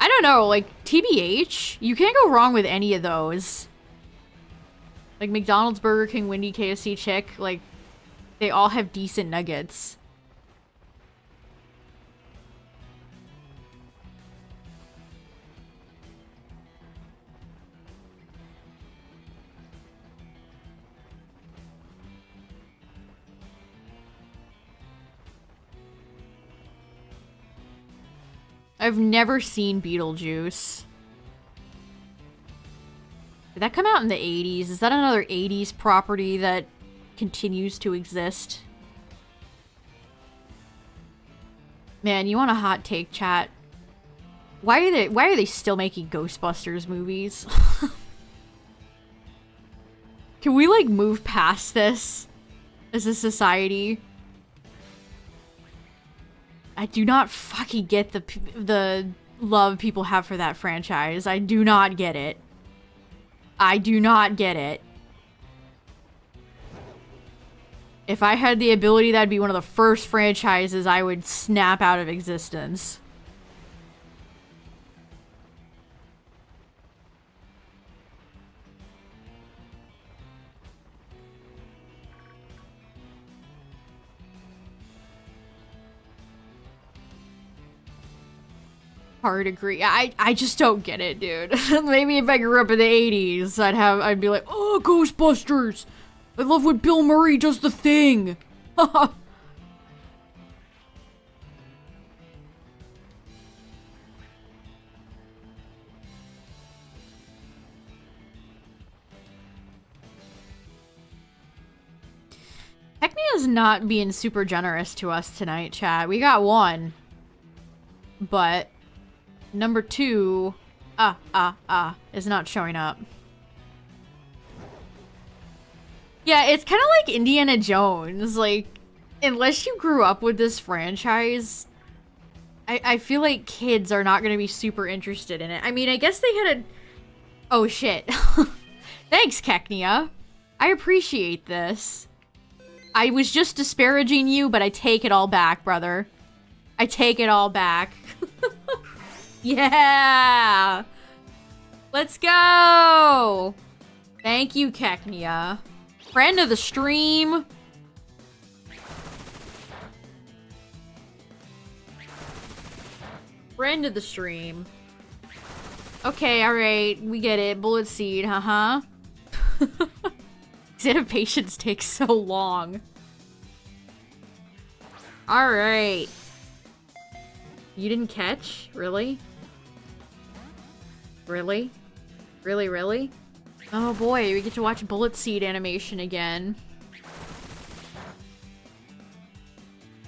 I don't know, like, TBH, you can't go wrong with any of those. Like, McDonald's, Burger King, Wendy, KFC, Chick, like, they all have decent nuggets. I've never seen Beetlejuice. Did that come out in the 80s? Is that another 80s property that continues to exist? Man, you want a hot take, chat? Why are they still making Ghostbusters movies? Can we, like, move past this as a society? I do not fucking get the love people have for that franchise. I do not get it. I do not get it. If I had the ability, that'd be one of the first franchises I would snap out of existence. Hard agree. I just don't get it, dude. Maybe if I grew up in the 80s, I'd be like, oh, Ghostbusters! I love when Bill Murray does the thing! Technia's not being super generous to us tonight, chat. We got one. But number 2, is not showing up. Yeah, it's kind of like Indiana Jones. Like, unless you grew up with this franchise, I feel like kids are not going to be super interested in it. I mean, I guess they had a... Oh, shit. Thanks, Keknia. I appreciate this. I was just disparaging you, but I take it all back, brother. I take it all back. Yeah! Let's go! Thank you, Keknia. Friend of the stream. Friend of the stream. Okay, alright. We get it. Bullet seed, haha. These animations take so long. Alright. You didn't catch? Really? Really? Really, really? Oh boy, we get to watch Bullet Seed animation again.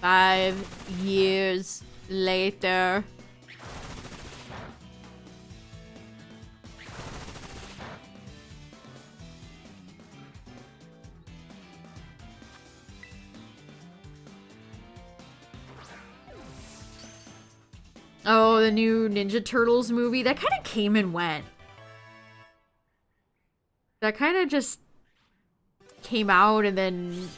5 years later. Oh, the new Ninja Turtles movie. That kind of came and went. That kind of just came out and then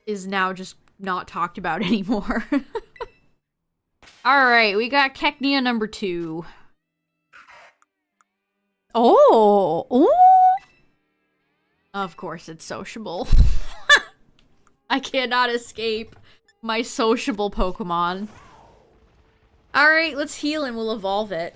is now just not talked about anymore. Alright, we got Keknia number 2. Oh! Ooh! Of course it's sociable. I cannot escape my sociable Pokemon. Alright, let's heal and we'll evolve it.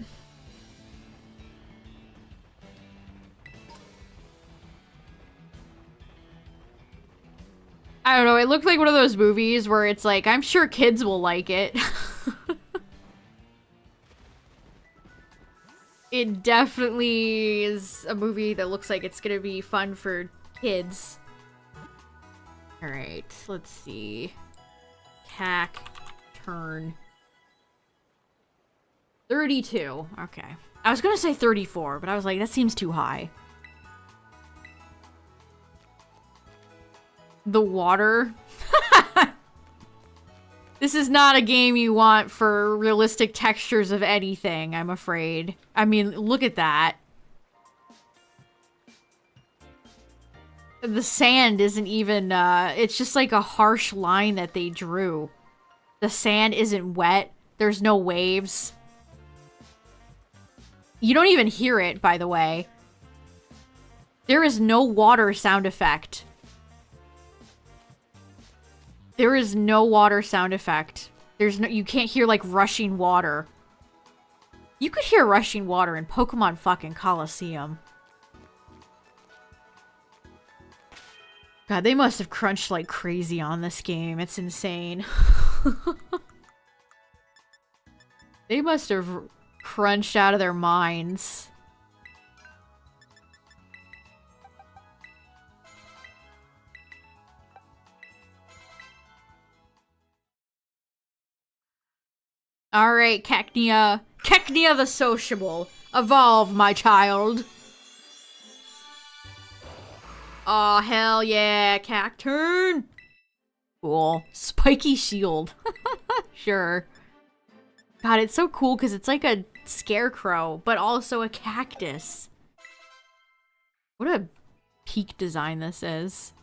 I don't know, it looked like one of those movies where it's like, I'm sure kids will like it. It definitely is a movie that looks like it's gonna be fun for kids. Alright, let's see. Turn. 32. Okay. I was gonna say 34, but I was like, that seems too high. The water. This is not a game you want for realistic textures of anything, I'm afraid. I mean, look at that. The sand isn't even, it's just like a harsh line that they drew. The sand isn't wet. There's no waves. You don't even hear it, by the way. There is no water sound effect. There is no water sound effect. There's no, you can't hear like rushing water. You could hear rushing water in Pokemon fucking Coliseum. God, they must have crunched like crazy on this game. It's insane. They must have crunched out of their minds. Alright, Keknia. Keknia the sociable. Evolve, my child. Aw, hell yeah, Cacturn. Cool. Spiky shield. Sure. God, it's so cool because it's like a scarecrow, but also a cactus. What a peak design this is.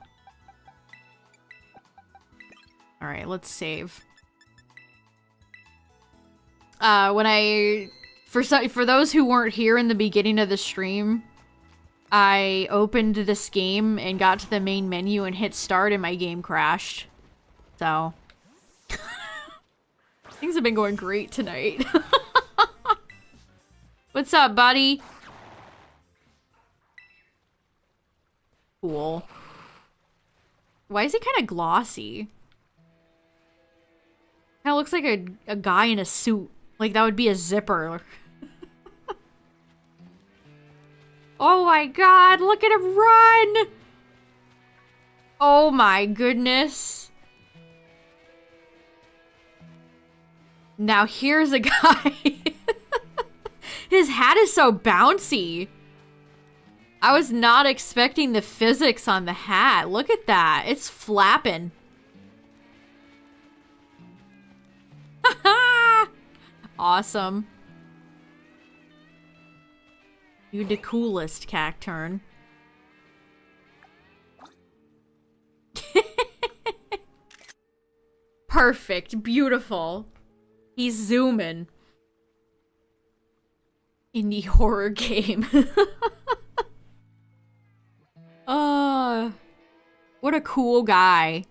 Alright, let's save. For those who weren't here in the beginning of the stream, I opened this game and got to the main menu and hit start and my game crashed. So, things have been going great tonight. What's up, buddy? Cool. Why is it kind of glossy? Kind of looks like a guy in a suit. Like, that would be a zipper. Oh my god, look at him run! Oh my goodness. Now here's a guy. His hat is so bouncy. I was not expecting the physics on the hat. Look at that. It's flapping. Awesome. You the coolest, Cacturn. Perfect. Beautiful. He's zooming. Indie horror game. What a cool guy.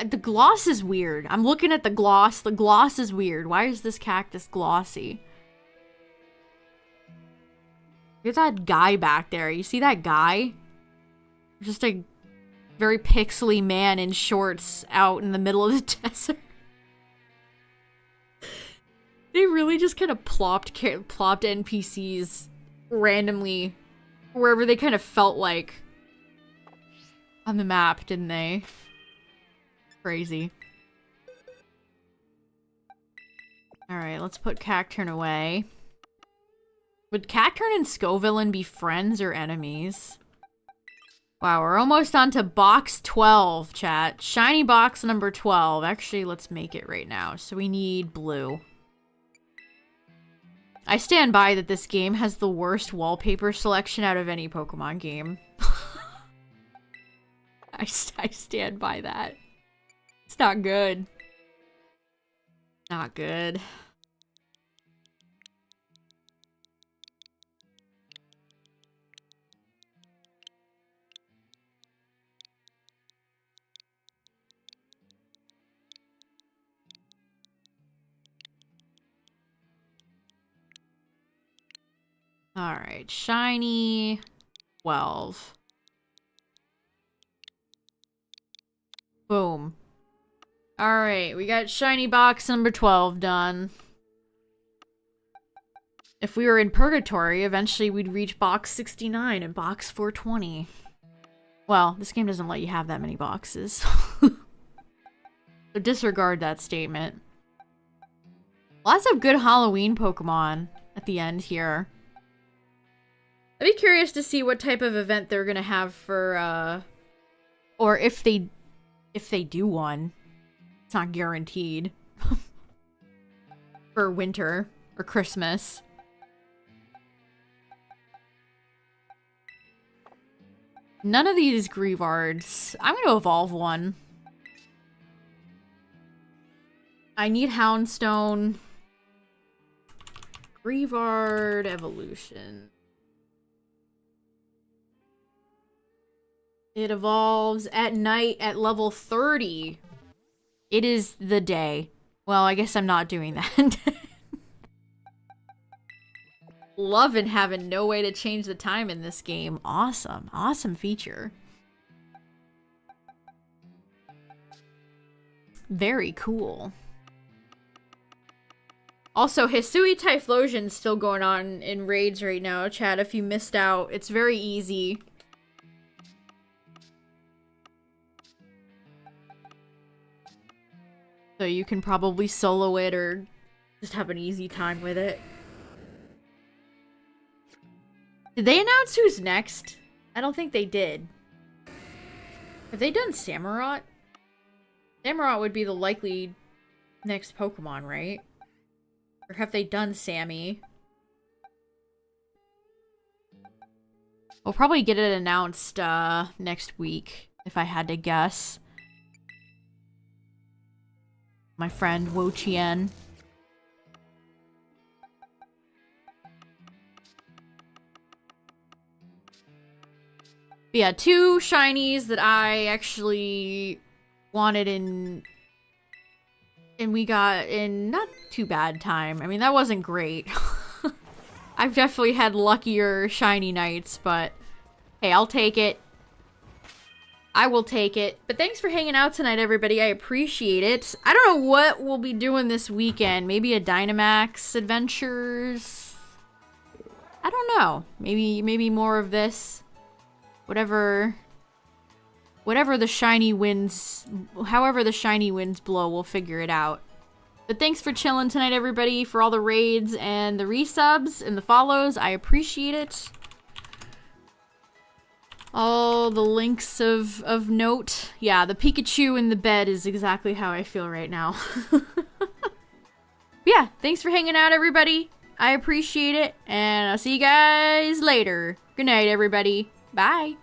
The gloss is weird. I'm looking at the gloss. The gloss is weird. Why is this cactus glossy? There's that guy back there. You see that guy? Just a very pixely man in shorts out in the middle of the desert. They really just kind of plopped NPCs randomly wherever they kind of felt like on the map, didn't they? Crazy. Alright, let's put Cacturn away. Would Cacturn and Scovillain be friends or enemies? Wow, we're almost on to box 12, chat. Shiny box number 12. Actually, let's make it right now. So we need blue. I stand by that this game has the worst wallpaper selection out of any Pokemon game. I stand by that. It's not good. Not good. Alright, shiny 12. Boom. Alright, we got shiny box number 12 done. If we were in Purgatory, eventually we'd reach box 69 and box 420. Well, this game doesn't let you have that many boxes. So disregard that statement. Lots of good Halloween Pokemon at the end here. I'd be curious to see what type of event they're gonna have for, or if they do one. It's not guaranteed. For winter or Christmas. None of these Greavards. I'm gonna evolve one. I need Houndstone. Greavard evolution. It evolves at night at level 30. It is the day. Well, I guess I'm not doing that. Loving having no way to change the time in this game. Awesome. Awesome feature. Very cool. Also, Hisui Typhlosion's still going on in raids right now, chat, if you missed out. It's very easy. So you can probably solo it or just have an easy time with it. Did they announce who's next? I don't think they did. Have they done Samurott? Samurott would be the likely next Pokemon, right? Or have they done Sammy? We'll probably get it announced next week, if I had to guess. My friend Wo Chien. But yeah, 2 shinies that I actually wanted and we got in not too bad time. I mean, that wasn't great. I've definitely had luckier shiny nights, but hey, I'll take it. I will take it. But thanks for hanging out tonight, everybody. I appreciate it. I don't know what we'll be doing this weekend. Maybe a Dynamax Adventures? I don't know. Maybe more of this. Whatever the shiny winds, however the shiny winds blow, we'll figure it out. But thanks for chilling tonight, everybody, for all the raids and the resubs and the follows. I appreciate it. All the links of note. Yeah, the Pikachu in the bed is exactly how I feel right now. Yeah, thanks for hanging out, everybody. I appreciate it, and I'll see you guys later. Good night, everybody. Bye.